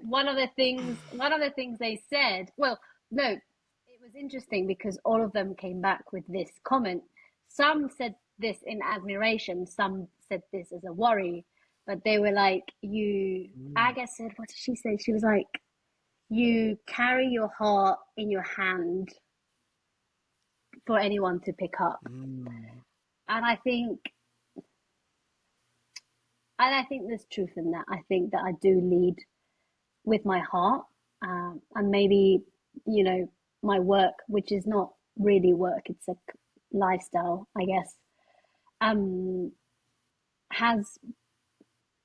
one of the things they said, well, no, it was interesting because all of them came back with this comment. Some said this in admiration, some said this as a worry, but they were like, Mm. Aga said, what did she say? She was like, you carry your heart in your hand for anyone to pick up. Mm. And I think and I think there's truth in that. I think that I do lead with my heart, and maybe my work, which is not really work, it's a lifestyle, I guess, um, has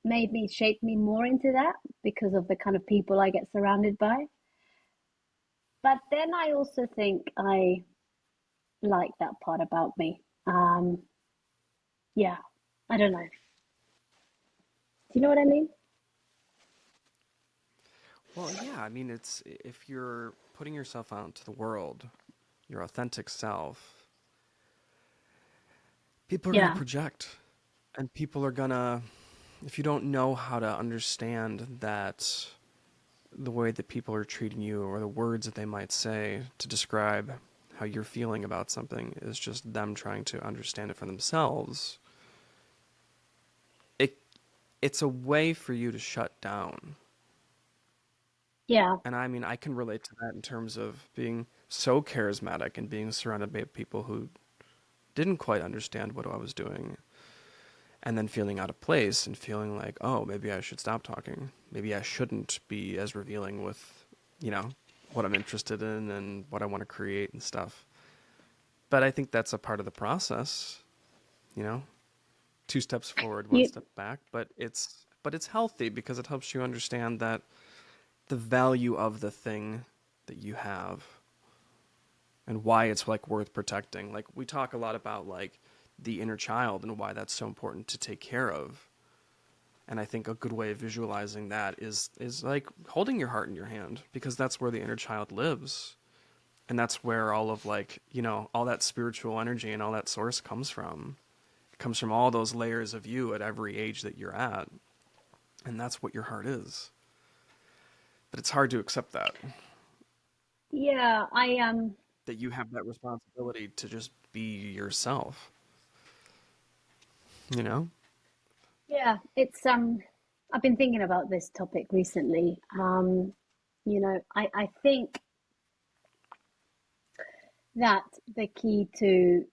made me shape me more into that because of the kind of people I get surrounded by. But then I also think I like that part about me. Yeah, I don't know. Do you know what I mean? Well, yeah, I mean, it's if you're putting yourself out into the world, your authentic self, people are going to Yeah, project. And people are going to, if you don't know how to understand that the way that people are treating you or the words that they might say to describe how you're feeling about something is just them trying to understand it for themselves, it it's a way for you to shut down. yeah, And I mean, I can relate to that in terms of being so charismatic and being surrounded by people who didn't quite understand what I was doing, and then feeling out of place and feeling like, oh, maybe I should stop talking. Maybe I shouldn't be as revealing with, you know, what I'm interested in and what I want to create and stuff. But I think that's a part of the process, you know, two steps forward, one You, step back, but it's healthy because it helps you understand that the value of the thing that you have and why it's like worth protecting. Like we talk a lot about like the inner child and why that's so important to take care of. And I think a good way of visualizing that is like holding your heart in your hand, because that's where the inner child lives. And that's where all of like, all that spiritual energy and all that source comes from. It comes from all those layers of you at every age that you're at. And that's what your heart is. But it's hard to accept yeah, that you have that responsibility to just be yourself, you know? yeah, it's I've been thinking about this topic recently. I think that the key to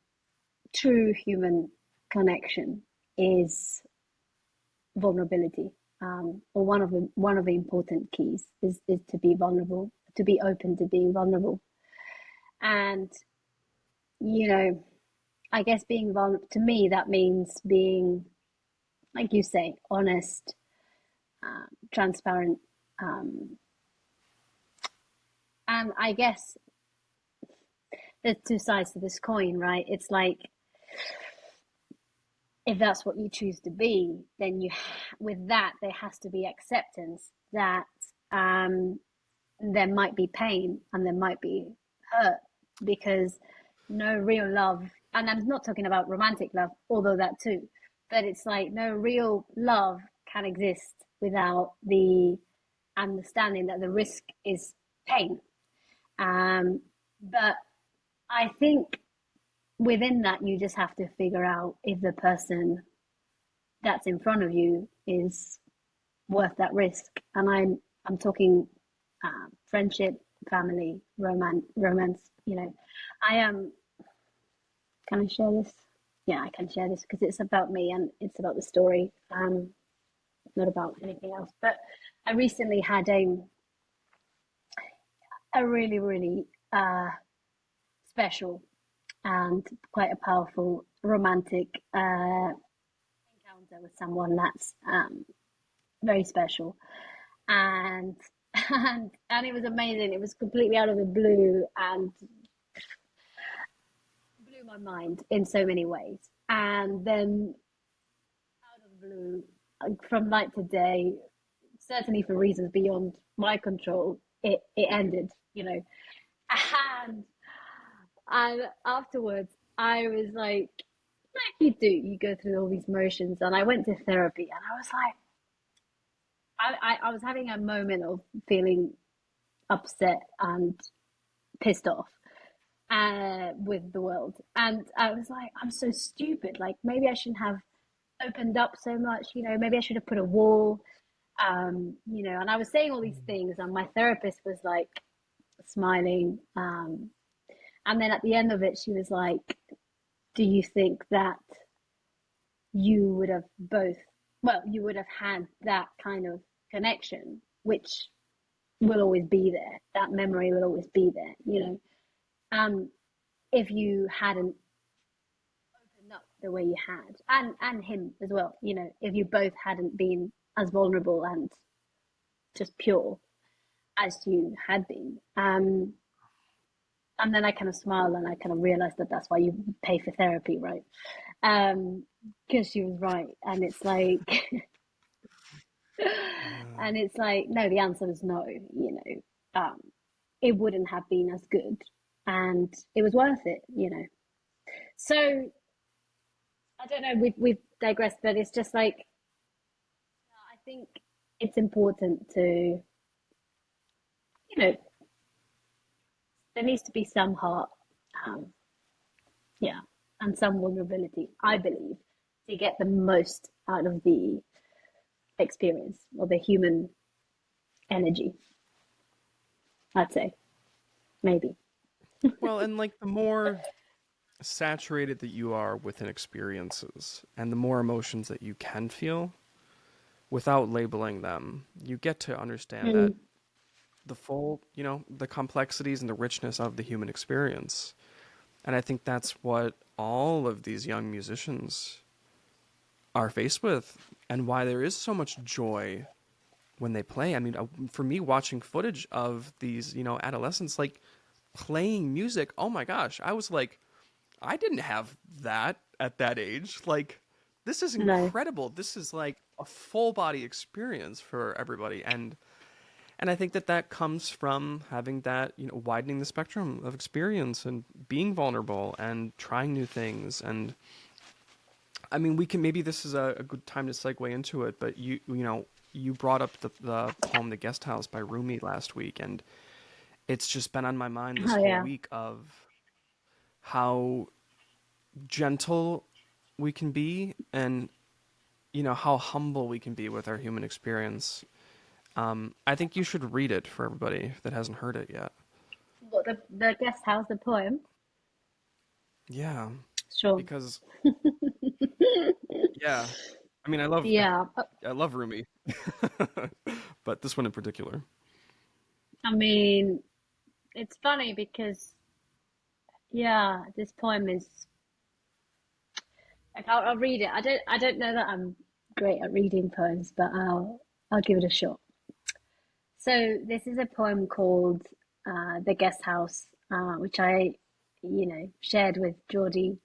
true human connection is vulnerability. Or one of the important keys is to be vulnerable, to be open to being vulnerable. And, you know, I guess being vulnerable to me, that means being, like you say, honest, transparent. Um, and I guess there's two sides to this coin, right? It's like, if that's what you choose to be, then with that, there has to be acceptance that um, there might be pain and there might be hurt, because no real love, and I'm not talking about romantic love, although that too, but it's like no real love can exist without the understanding that the risk is pain. But I think within that, you just have to figure out if the person that's in front of you is worth that risk. And I'm talking friendship, family, romance. I am. Can I share this? Yeah, I can share this because it's about me and it's about the story. Not about anything else. But I recently had a really really special and quite a powerful romantic encounter with someone that's very special, and and it was amazing. It was completely out of the blue and blew my mind in so many ways. And then out of the blue, from night to day, certainly for reasons beyond my control, it ended. And and afterwards, I was like you do, you go through all these motions, and I went to therapy, and I was like, I was having a moment of feeling upset and pissed off with the world. And I was like, I'm so stupid. Like, maybe I shouldn't have opened up so much. Maybe I should have put a wall. And I was saying all these things, and my therapist was like smiling. And then at the end of it, she was like, do you think that you would have you would have had that kind of connection, which will always be there. That memory will always be there. Um, if you hadn't opened up the way you had, and him as well. If you both hadn't been as vulnerable and just pure as you had been. And then I kind of smiled and I kind of realized that that's why you pay for therapy, right? Because she was right, and it's like, and it's like, no, the answer is no. It wouldn't have been as good, and it was worth it. So I don't know. We've digressed, but it's just like, I think it's important to, there needs to be some heart, um, yeah, and some vulnerability, I believe, to get the most out of the experience or the human energy. I'd say, maybe. Well, and like the more saturated that you are within experiences and the more emotions that you can feel without labeling them, you get to understand that Mm, the full, the complexities and the richness of the human experience. And I think that's what all of these young musicians are faced with, and why there is so much joy when they play. I mean, for me, watching footage of these, adolescents like playing music, oh my gosh, I was like, I didn't have that at that age. Like, this is No. incredible. This is like a full body experience for everybody, and I think that that comes from having that, widening the spectrum of experience and being vulnerable and trying new things. And I mean, we can, maybe this is a good time to segue into it, but you brought up the poem "The Guest House" by Rumi last week, and it's just been on my mind this Oh whole yeah. week of how gentle we can be, and how humble we can be with our human experience. I think you should read it for everybody that hasn't heard it yet. What, the guest house, the poem? Yeah, Sure. because yeah, I mean, I love Yeah. I love Rumi, but this one in particular. I mean, it's funny because yeah, this poem is like I'll read it. I don't know that I'm great at reading poems, but I'll give it a shot. So this is a poem called "The Guest House," which I, shared with Geordie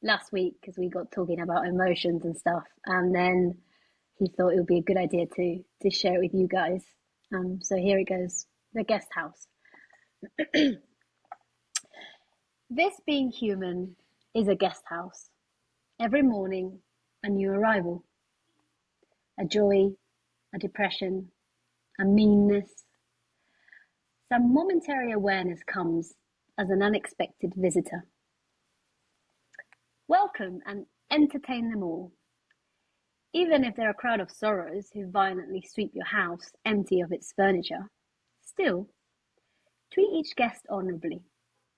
last week because we got talking about emotions and stuff, and then he thought it would be a good idea to share it with you guys. So here it goes. The Guest House. This being human is a guest house. Every morning, a new arrival, a joy, a depression, a meanness. Some momentary awareness comes as an unexpected visitor. Welcome and entertain them all. Even if they're a crowd of sorrows who violently sweep your house empty of its furniture, still, treat each guest honourably.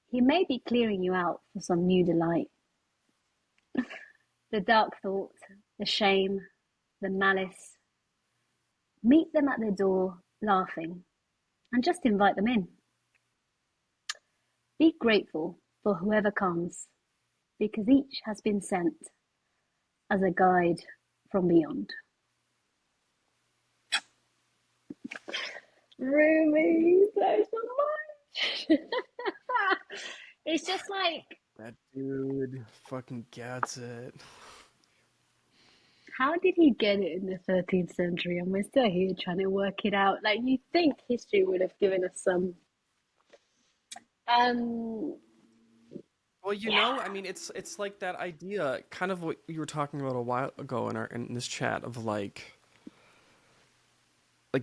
He may be clearing you out for some new delight. The dark thought, the shame, the malice. Meet them at their door, laughing, and just invite them in. Be grateful for whoever comes, because each has been sent as a guide from beyond. Rumi, there's so much. It's just like, That dude fucking gets it. how did he get it in the 13th century? And we're still here trying to work it out. Like, you think history would have given us some. Um, Well, yeah. I mean, it's like that idea, kind of what you were talking about a while ago in this chat of like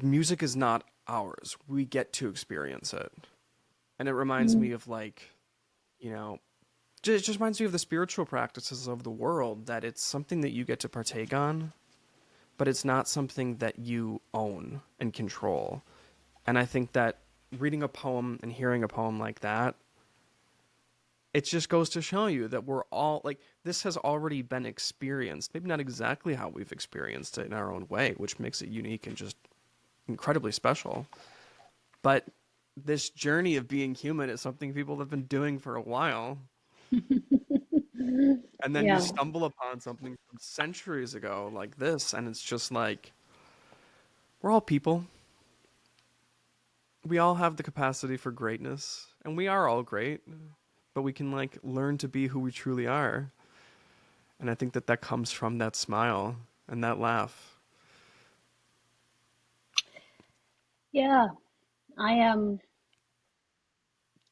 music is not ours. We get to experience it, and it reminds Mm, me of you know, it just reminds me of the spiritual practices of the world, that it's something that you get to partake on, but it's not something that you own and control. And I think that reading a poem and hearing a poem like that, it just goes to show you that we're all like, this has already been experienced. Maybe not exactly how we've experienced it in our own way, which makes it unique and just incredibly special. But this journey of being human is something people have been doing for a while. And then you yeah. stumble upon something from centuries ago like this, and it's just like, we're all people. We all have the capacity for greatness, and we are all great, but we can learn to be who we truly are. And I think that that comes from that smile and that laugh. Yeah. I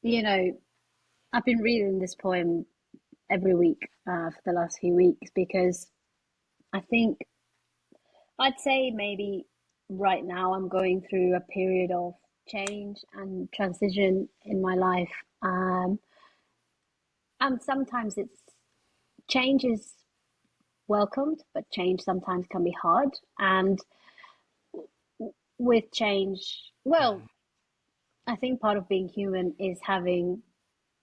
you know, I've been reading this poem every week for the last few weeks because I think I'd say maybe right now I'm going through a period of change and transition in my life. And sometimes change is welcomed, but change sometimes can be hard. And with change, well, I think part of being human is having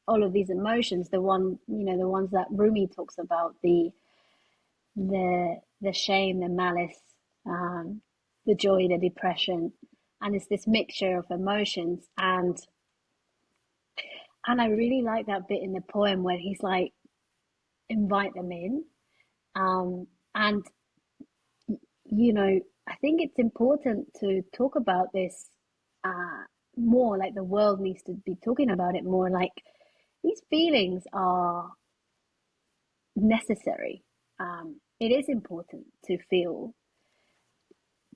all of these emotions. The ones that Rumi talks about, the shame, the malice, um, the joy, the depression, and it's this mixture of emotions. And I really like that bit in the poem where he's like, invite them in. And I think it's important to talk about this uh, more. Like the world needs to be talking about it more. Like these feelings are necessary. It is important to feel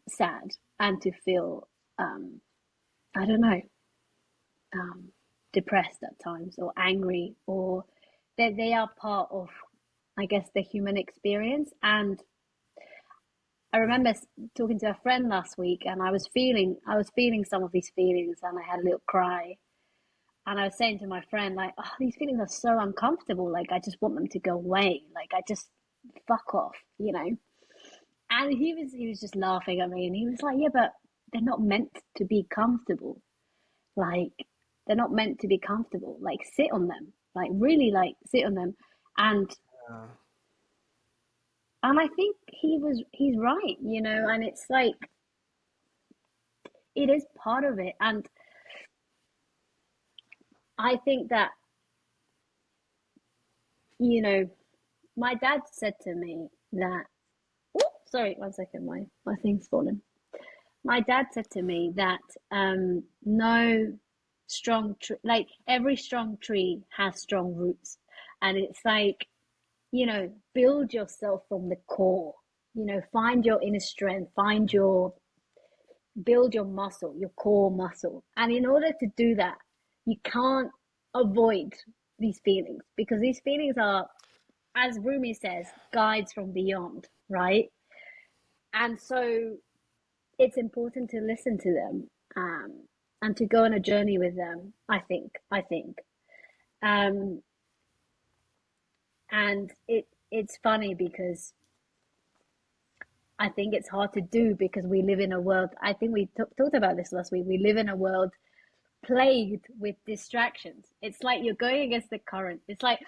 sad and to feel, um, I don't know, um, depressed at times or angry, or that they are part of, I guess, the human experience. And I Yeah. remember talking to a friend last week, and I was feeling some of these feelings, and I had a little cry. And I was saying to my friend, like, oh, these feelings are so uncomfortable. Like, I just want them to go away. Like, I just fuck off. And he was just laughing at me, and he was like, yeah, but they're not meant to be comfortable. Like, they're not meant to be comfortable. Like, sit on them. Like, really, like, sit on them. And Uh, and I think he's right, and it's like it is part of it. And I think that, you know, my dad said to me that, oh, sorry, 1 second, my thing's fallen. My dad said to me that no strong tree, like every strong tree has strong roots. And it's like, build yourself from the core, find your inner strength, build your muscle, your core muscle. And in order to do that, you can't avoid these feelings, because these feelings are, as Rumi says, guides from beyond, right? And so it's important to listen to them, and to go on a journey with them, I think. Um, and it's funny because I think it's hard to do, because we live in a world, I think we talked about this last week, we live in a world plagued with distractions. It's like you're going against the current. It's like,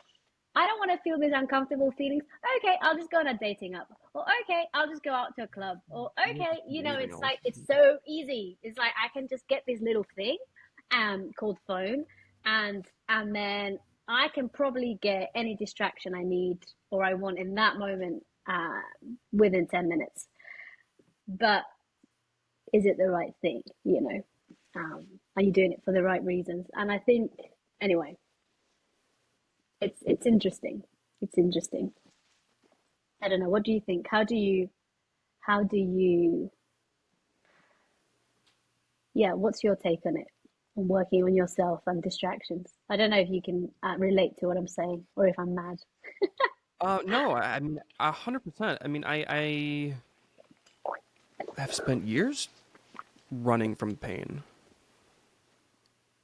I don't want to feel these uncomfortable feelings. Okay, I'll just go on a dating app. Or okay, I'll just go out to a club. Or yeah, okay, just anything it's else. like it's so easy. It's like I can just get this little thing called phone, and then I can probably get any distraction I need or I want in that moment within 10 minutes. But is it the right thing? Are you doing it for the right reasons? And I think, anyway, it's interesting. It's interesting. I don't know. What do you think? How do you, yeah, what's your take on it? On working on yourself and distractions? I don't know if you can relate to what I'm saying, or if I'm mad. No, I mean 100%. I mean, I have spent years running from pain,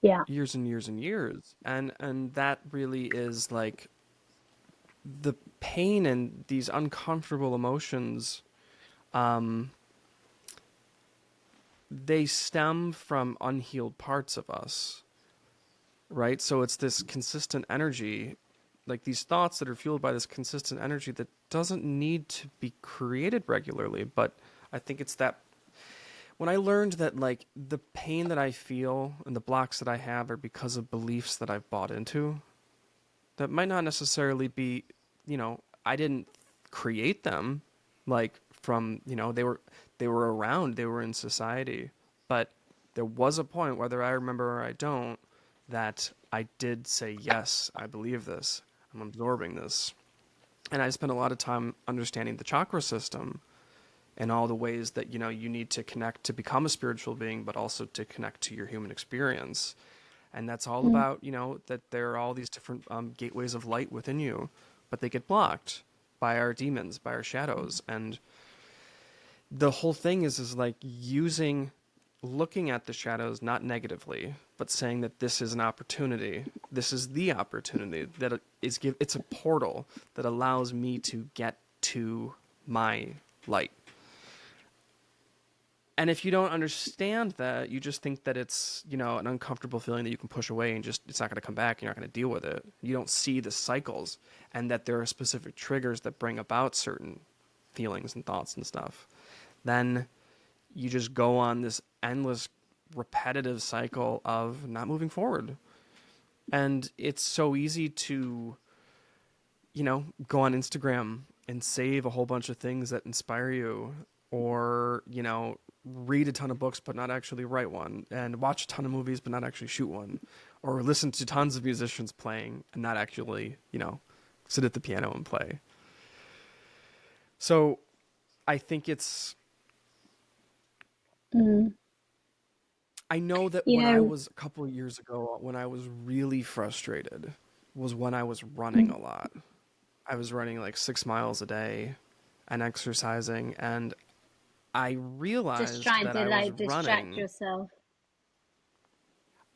Yeah. years and years and years, and that really is like the pain and these uncomfortable emotions. Um, they stem from unhealed parts of us, right? So it's this consistent energy, like these thoughts that are fueled by this consistent energy that doesn't need to be created regularly. But I think it's that when I learned that like the pain that I feel and the blocks that I have are because of beliefs that I've bought into, that might not necessarily be, I didn't create them, like from, they were around, they were in society, but there was a point, whether I remember or I don't, that I did say, yes, I believe this, I'm absorbing this. And I spent a lot of time understanding the chakra system and all the ways that, you need to connect to become a spiritual being, but also to connect to your human experience. And that's all Mm. about, that there are all these different gateways of light within you, but they get blocked by our demons, by our shadows. And the whole thing is like looking at the shadows, not negatively, but saying that this is an opportunity. This is the opportunity that it's a portal that allows me to get to my light. And if you don't understand that, you just think that it's, an uncomfortable feeling that you can push away and just, it's not going to come back. You're not going to deal with it. You don't see the cycles and that there are specific triggers that bring about certain feelings and thoughts and stuff. Then you just go on this endless repetitive cycle of not moving forward. And it's so easy to, go on Instagram and save a whole bunch of things that inspire you or, read a ton of books but not actually write one, and watch a ton of movies but not actually shoot one, or listen to tons of musicians playing and not actually, sit at the piano and play. So I think Mm. I know that You when I know, was a couple of years ago, when I was really frustrated, was when I was running mm, a lot. I was running like 6 miles a day and exercising, and I just realized trying that to I was like distract running. yourself.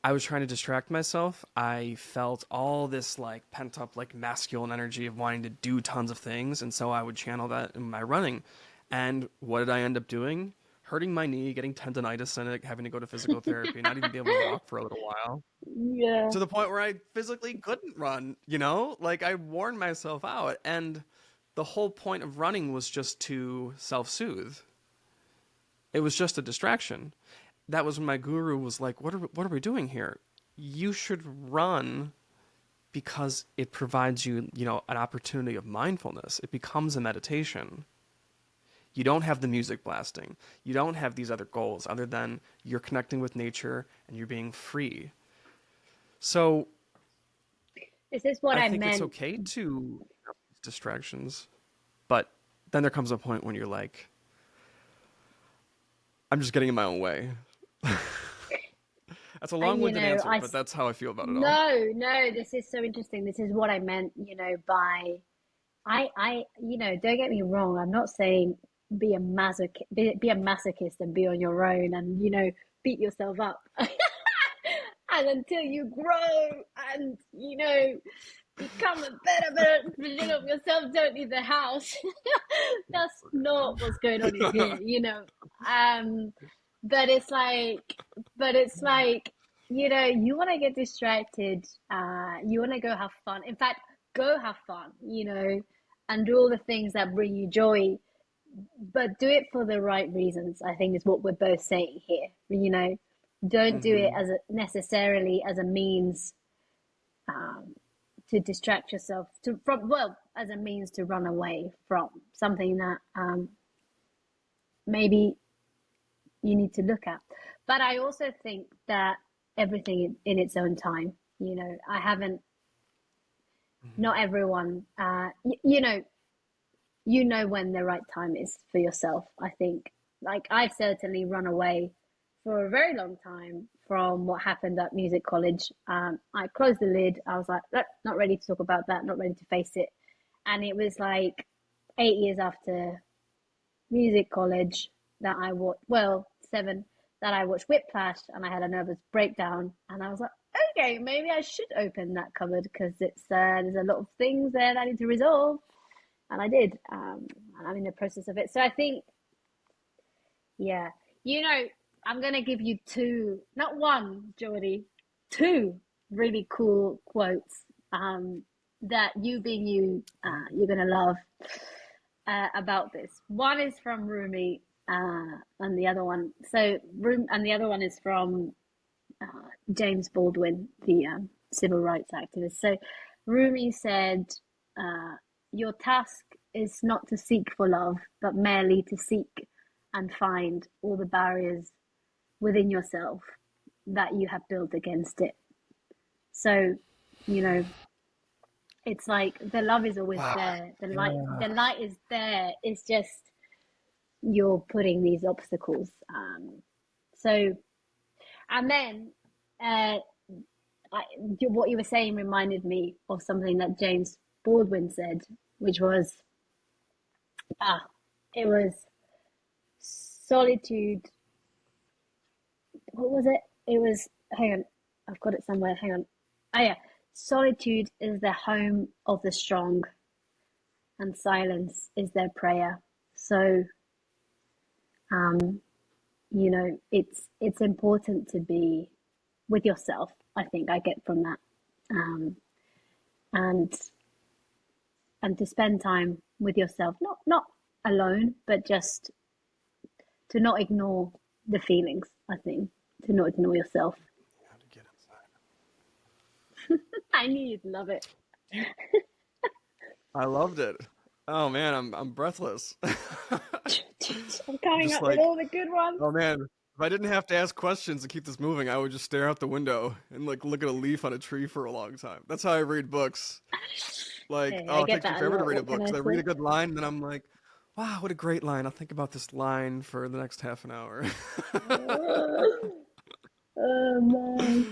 I was trying to distract myself. I felt all this like pent up like masculine energy of wanting to do tons of things, and so I would channel that in my running. And what did I end up doing? Hurting my knee, getting tendonitis in it, having to go to physical therapy, not even be able to walk for a little while. Yeah. To the point where I physically couldn't run, Like I worn myself out. And the whole point of running was just to self-soothe. It was just a distraction. That was when my guru was like, what are we doing here? You should run because it provides you, an opportunity of mindfulness. It becomes a meditation. You don't have the music blasting. You don't have these other goals other than you're connecting with nature and you're being free. So This is what I I think it's meant. okay to have distractions, but then there comes a point when you're like, I'm just getting in my own way. That's a And long-winded answer, I but that's how I feel about it all. no, no, this is so interesting. This is what I meant, by don't get me wrong. I'm not saying be a masochist and be on your own and, beat yourself up. And until you grow and, become a better version of yourself, don't leave the house. That's not what's going on in here. Um, but it's like, you want to get distracted. You want to go have fun. In fact, go have fun, and do all the things that bring you joy, but do it for the right reasons, I think is what we're both saying here. Don't do it Mm-hmm. as necessarily as a means um, to distract yourself as a means to run away from something that maybe you need to look at. But I also think that everything in its own time. I haven't. Not everyone. When the right time is for yourself. I think. Like I've certainly run away for a very long time from what happened at music college. I closed the lid. I was like, not ready to talk about that. Not ready to face it. And it was like 8 years after music college that I watched, well, 7, that I watched Whiplash, and I had a nervous breakdown, and I was like, okay, maybe I should open that cupboard because there's a lot of things there that I need to resolve, and I did, and I'm in the process of it. So I think, yeah, I'm gonna give you two, not one, Geordie, two really cool quotes that you being you, you're gonna love about this. One is from Rumi, and the other one. And the other one is from James Baldwin, the civil rights activist. So Rumi said, "Your task is not to seek for love, but merely to seek and find all the barriers within yourself that you have built against it." So, you know, it's like the love is always Wow. there. Yeah. The light is there. It's just you're putting these obstacles. So, and then uh, what you were saying reminded me of something that James Baldwin said, which was, it was solitude. What was it? It was, hang on, I've got it somewhere. Hang on. Oh, yeah. Solitude is the home of the strong, and silence is their prayer. So, um, it's important to be with yourself. I think I get from that, um, and to spend time with yourself, not alone, but just to not ignore the feelings. I think to not ignore yourself. How to get inside. I knew you'd love it. I loved it. Oh man, I'm breathless. I'm coming Just up with like, all the good ones. oh man, if I didn't have to ask questions to keep this moving, I would just stare out the window and like look at a leaf on a tree for a long time. That's how I read books. Like, Hey, I oh, it get takes me that a forever to lot. read a What can book I because I read say? a good line and then I'm like, wow, what a great line. I'll think about this line for the next half an hour. Oh man.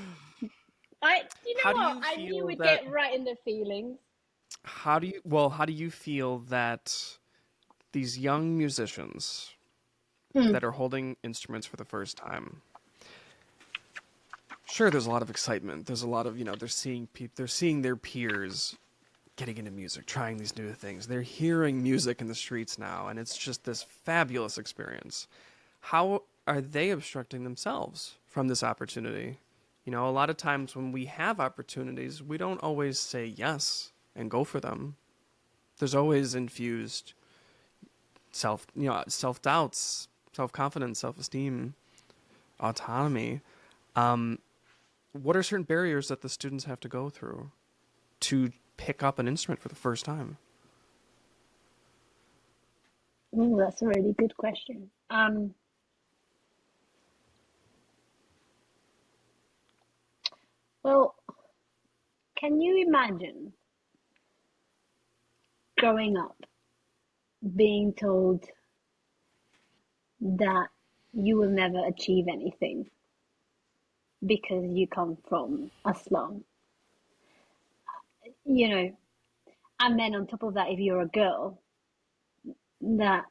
You How know do what? you I knew feel we'd that get right in the feelings. how do you feel that these young musicians Mm. that are holding instruments for the first time, sure, there's a lot of excitement. There's a lot of, they're seeing their peers getting into music, trying these new things. They're hearing music in the streets now, and it's just this fabulous experience. How are they obstructing themselves from this opportunity? A lot of times when we have opportunities, we don't always say yes and go for them. There's always infused self doubts, self confidence, self esteem, autonomy. Um, what are certain barriers that the students have to go through to pick up an instrument for the first time? Oh, that's a really good question. Well, can you imagine growing up being told that you will never achieve anything because you come from a slum? You know, and then on top of that, if you're a girl, that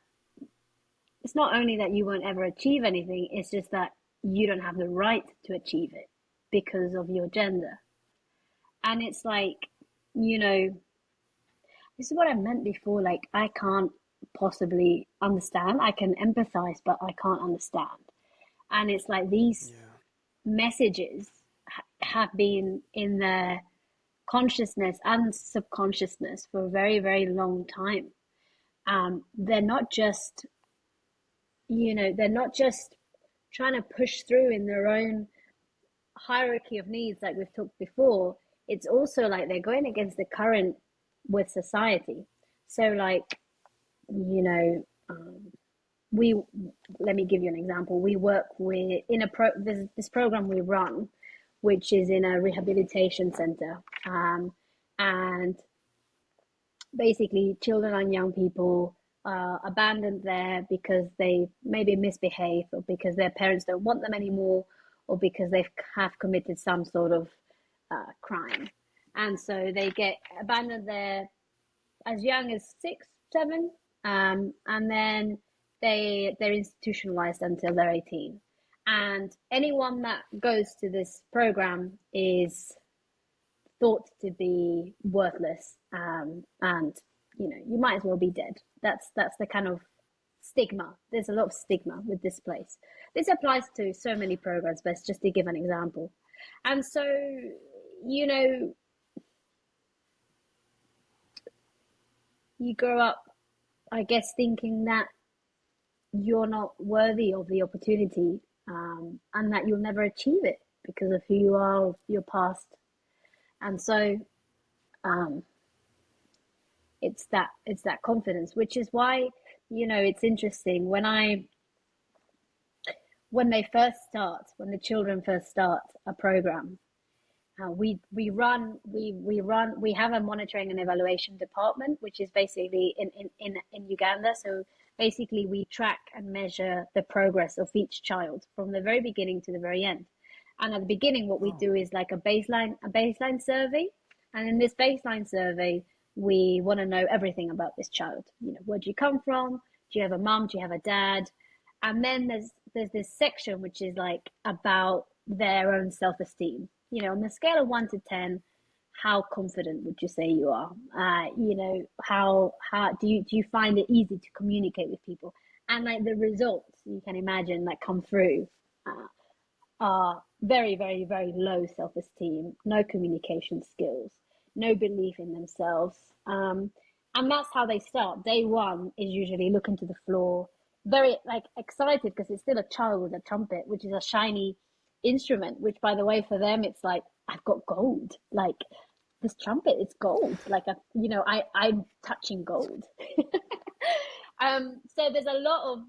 it's not only that you won't ever achieve anything, it's just that you don't have the right to achieve it because of your gender. And it's like, you know, this is what I meant before. Like, I can't possibly understand. I can empathize, but I can't understand. And it's like these Yeah. messages have been in their consciousness and subconsciousness for a very, very long time. They're not just, they're not just trying to push through in their own hierarchy of needs, like we've talked before. It's also like they're going against the current with society. So, like, you know, we let me give you an example. We work with there's this program we run, which is in a rehabilitation center, and basically children and young people abandoned there because they maybe misbehave or because their parents don't want them anymore or because they have committed some sort of crime, and so they get abandoned there as young as 6, 7, and then they're institutionalized until they're 18. And anyone that goes to this program is thought to be worthless, and you might as well be dead. That's the kind of stigma. There's a lot of stigma with this place. This applies to so many programs, but it's just to give an example. And so, you know, you grow up, I guess, thinking that you're not worthy of the opportunity, and that you'll never achieve it because of who you are, of your past. And so um, it's that confidence, which is why, it's interesting when the children first start a program. We have a monitoring and evaluation department, which is basically in Uganda. So basically, we track and measure the progress of each child from the very beginning to the very end. And at the beginning, what we do is like a baseline survey. And in this baseline survey, we want to know everything about this child. Where do you come from? Do you have a mom? Do you have a dad? And then there's this section which is like about their own self-esteem. On the scale of 1 to 10, how confident would you say you are? How do you find it easy to communicate with people? And like the results you can imagine that come through are very, very, very low self-esteem, no communication skills, no belief in themselves. And that's how they start. Day one is usually looking to the floor, very like excited because it's still a child with a trumpet, which is a shiny instrument, which by the way, for them, it's like, I've got gold. Like this trumpet, it's gold. Like, I'm touching gold. So there's a lot of,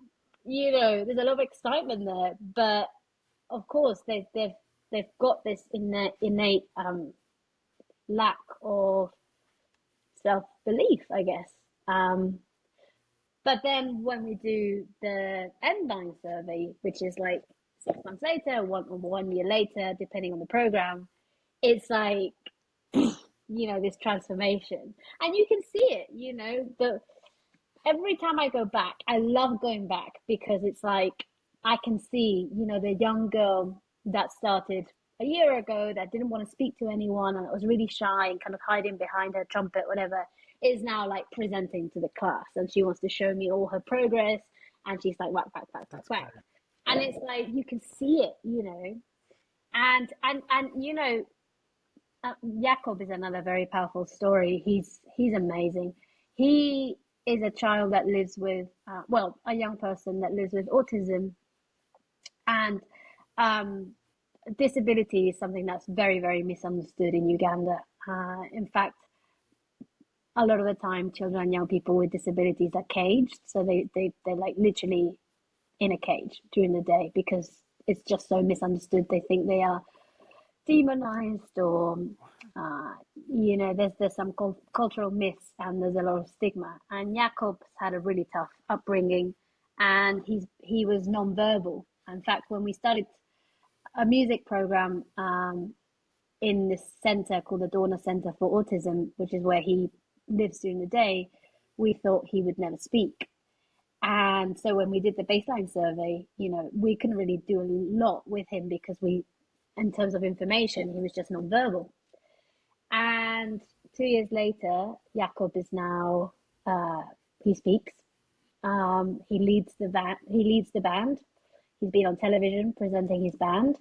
there's a lot of excitement there, but of course they've got this innate lack of self-belief, I guess. But then when we do the end-line survey, which is like 6 months later, 1 year later, depending on the program, it's like, this transformation. And you can see it, every time I go back, I love going back because it's like I can see, the young girl that started a year ago that didn't want to speak to anyone and was really shy and kind of hiding behind her trumpet, whatever, is now like presenting to the class and she wants to show me all her progress and she's like whack, whack, whack, whack, whack. And it's like you can see it, and Jakob is another very powerful story. He's amazing. He is a child that lives with, a young person that lives with autism, and disability is something that's very, very misunderstood in Uganda. In fact, a lot of the time, children and young people with disabilities are caged, so they're like literally in a cage during the day because it's just so misunderstood. They think they are demonized or there's some cultural myths and there's a lot of stigma, and Jakob's had a really tough upbringing and he was non-verbal. In fact, when we started a music program in this center called the Dorna Center for Autism, which is where he lives during the day, we thought he would never speak. And so when we did the baseline survey, we couldn't really do a lot with him because in terms of information, he was just non-verbal. And 2 years later, Jakob is now, he speaks. He leads the band. He's been on television presenting his band.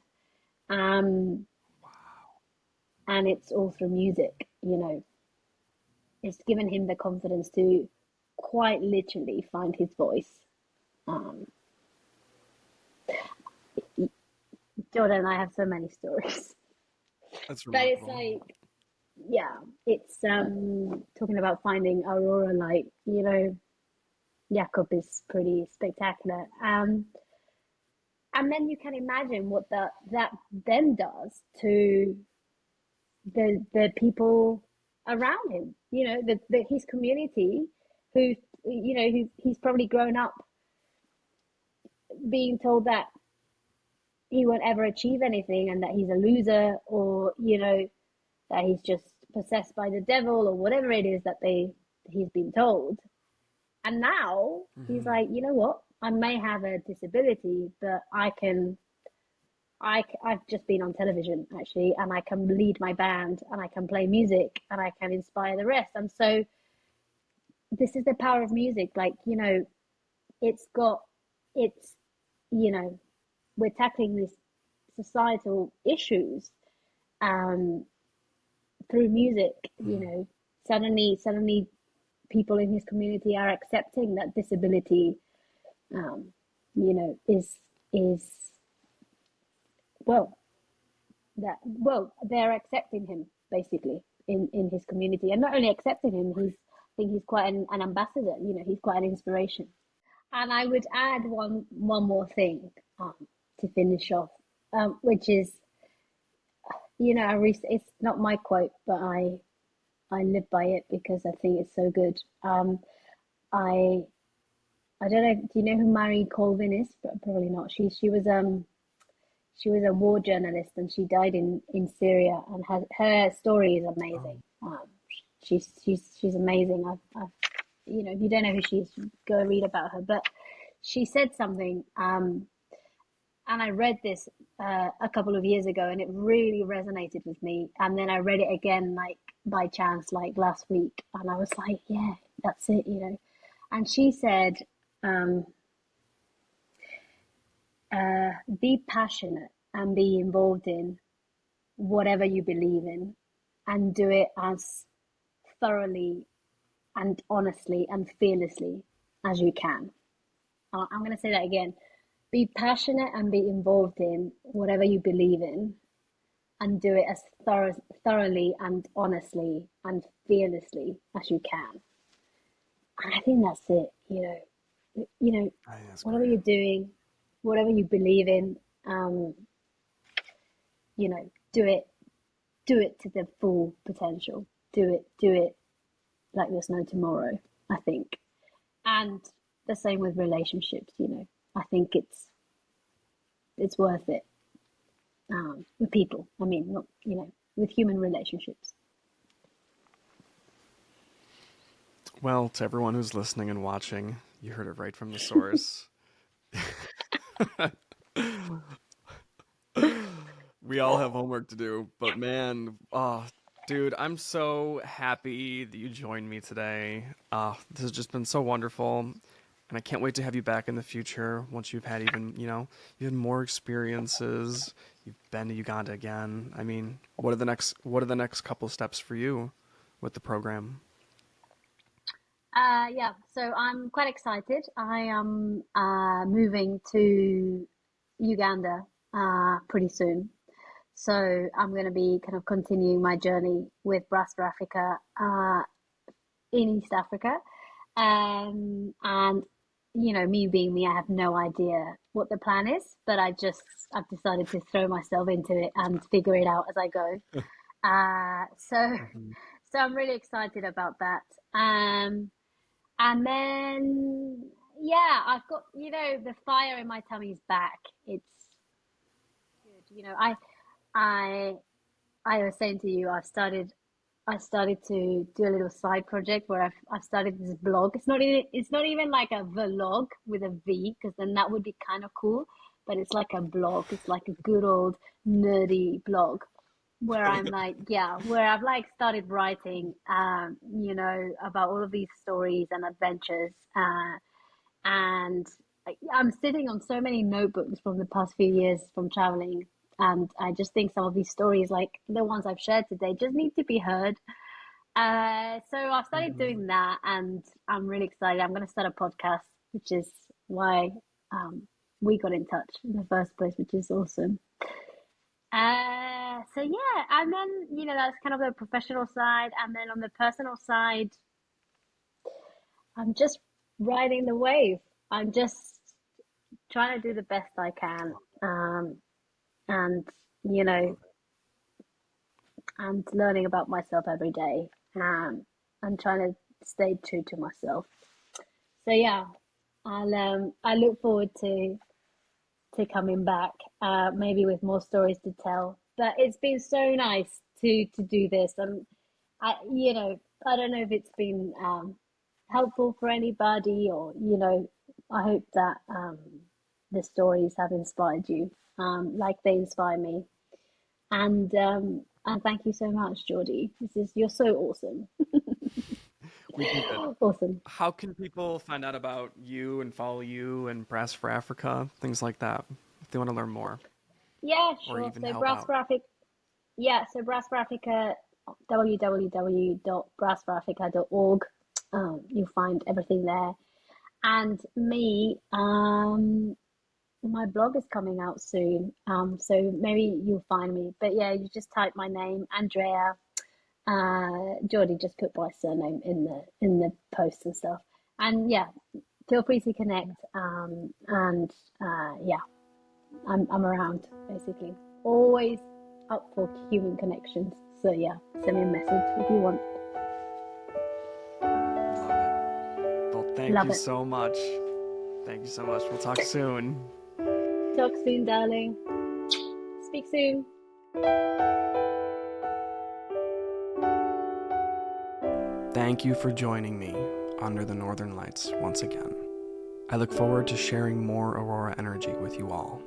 And it's all through music, It's given him the confidence to quite literally find his voice. Jordan and I have so many stories. That's but it's like, it's talking about finding Aurora light, Jakob is pretty spectacular. And then you can imagine what that then does to the people around him, his community, who, he's probably grown up being told that he won't ever achieve anything and that he's a loser, or, that he's just possessed by the devil or whatever it is that he's been told. And now he's like, you know what? I may have a disability, but I've just been on television actually, and I can lead my band and I can play music and I can inspire the rest. And so this is the power of music. Like, we're tackling these societal issues through music. Suddenly people in his community are accepting that disability they're accepting him basically in his community, and not only accepting him, I think he's quite an ambassador. He's quite an inspiration. And I would add one more thing to finish off, which is, it's not my quote, but I live by it because I think it's so good. I don't know. Do you know who Marie Colvin is? Probably not. She was a war journalist and she died in Syria, and her story is amazing. She's amazing. if you don't know who she is, go read about her. But she said something, and I read this a couple of years ago, and it really resonated with me. And then I read it again, like by chance, like last week, and I was like, yeah, that's it, And she said, be passionate and be involved in whatever you believe in, and do it as thoroughly and honestly and fearlessly as you can. I'm going to say that again. Be passionate and be involved in whatever you believe in, and do it as thoroughly and honestly and fearlessly as you can. And I think that's it, you know, I think that's whatever great. you're doing, whatever you believe in, you know, do it to the full potential. Do it like there's no tomorrow, I think. And the same with relationships, you know. I think it's worth it with people. I mean, not, you know, with human relationships. Well, to everyone who's listening and watching, you heard it right from the source. We all have homework to do, but man, oh, dude, I'm so happy that you joined me today. This has just been so wonderful, and I can't wait to have you back in the future once you've had even, even more experiences. You've been to Uganda again. I mean, what are the next couple steps for you with the program? Yeah, so I'm quite excited. I am moving to Uganda pretty soon. So I'm going to be kind of continuing my journey with Brass for Africa in East Africa. And you know, me being me, I have no idea what the plan is, but I've decided to throw myself into it and figure it out as I go. So Mhm. so I'm really excited about that. And then yeah, I've got, you know, the fire in my tummy's back. It's good. You know, I I was saying to you, I started to do a little side project where I've started this blog. It's not even like a vlog with a V, because then that would be kind of cool, but it's like a blog. It's like a good old nerdy blog where I'm like, yeah, where I've like started writing you know, about all of these stories and adventures. And I'm sitting on so many notebooks from the past few years from traveling. And I just think some of these stories, like the ones I've shared today, just need to be heard. So I've started Mhm. doing that, and I'm really excited. I'm going to start a podcast, which is why we got in touch in the first place, which is awesome. So yeah, and then, you know, that's kind of the professional side, and then on the personal side, I'm just riding the wave. I'm just trying to do the best I can, and you know, and learning about myself every day, and trying to stay true to myself. So yeah, I look forward to coming back, maybe with more stories to tell. But it's been so nice to do this, and I, you know, I don't know if it's been helpful for anybody, or you know, I hope that the stories have inspired you, like they inspire me. And thank you so much, Geordie. You're so awesome. We did it. Awesome. How can people find out about you and follow you and Brass for Africa, things like that, if they want to learn more Yeah, or sure. even So help Brass out? for Africa, yeah, so Brass for Africa, www.brassforafrica.org. You'll find everything there. And me, my blog is coming out soon. So maybe you'll find me. But yeah, you just type my name, Andrea. Geordie just put my surname in the post and stuff. And yeah, feel free to connect. And yeah, I'm around basically. Always up for human connections. So yeah, send me a message if you want. Love it. Well, thank Love you it. so much. Thank you so much. We'll talk soon. Talk soon, darling. Speak soon. Thank you for joining me under the Northern Lights once again. I look forward to sharing more Aurora energy with you all.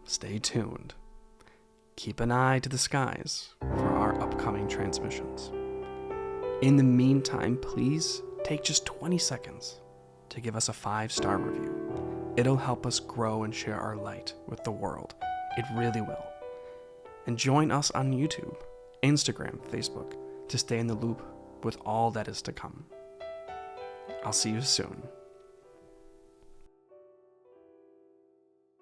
Stay tuned. Keep an eye to the skies for our upcoming transmissions. In the meantime, please take just 20 seconds to give us a 5-star review. It'll help us grow and share our light with the world. It really will. And join us on YouTube, Instagram, Facebook to stay in the loop with all that is to come. I'll see you soon.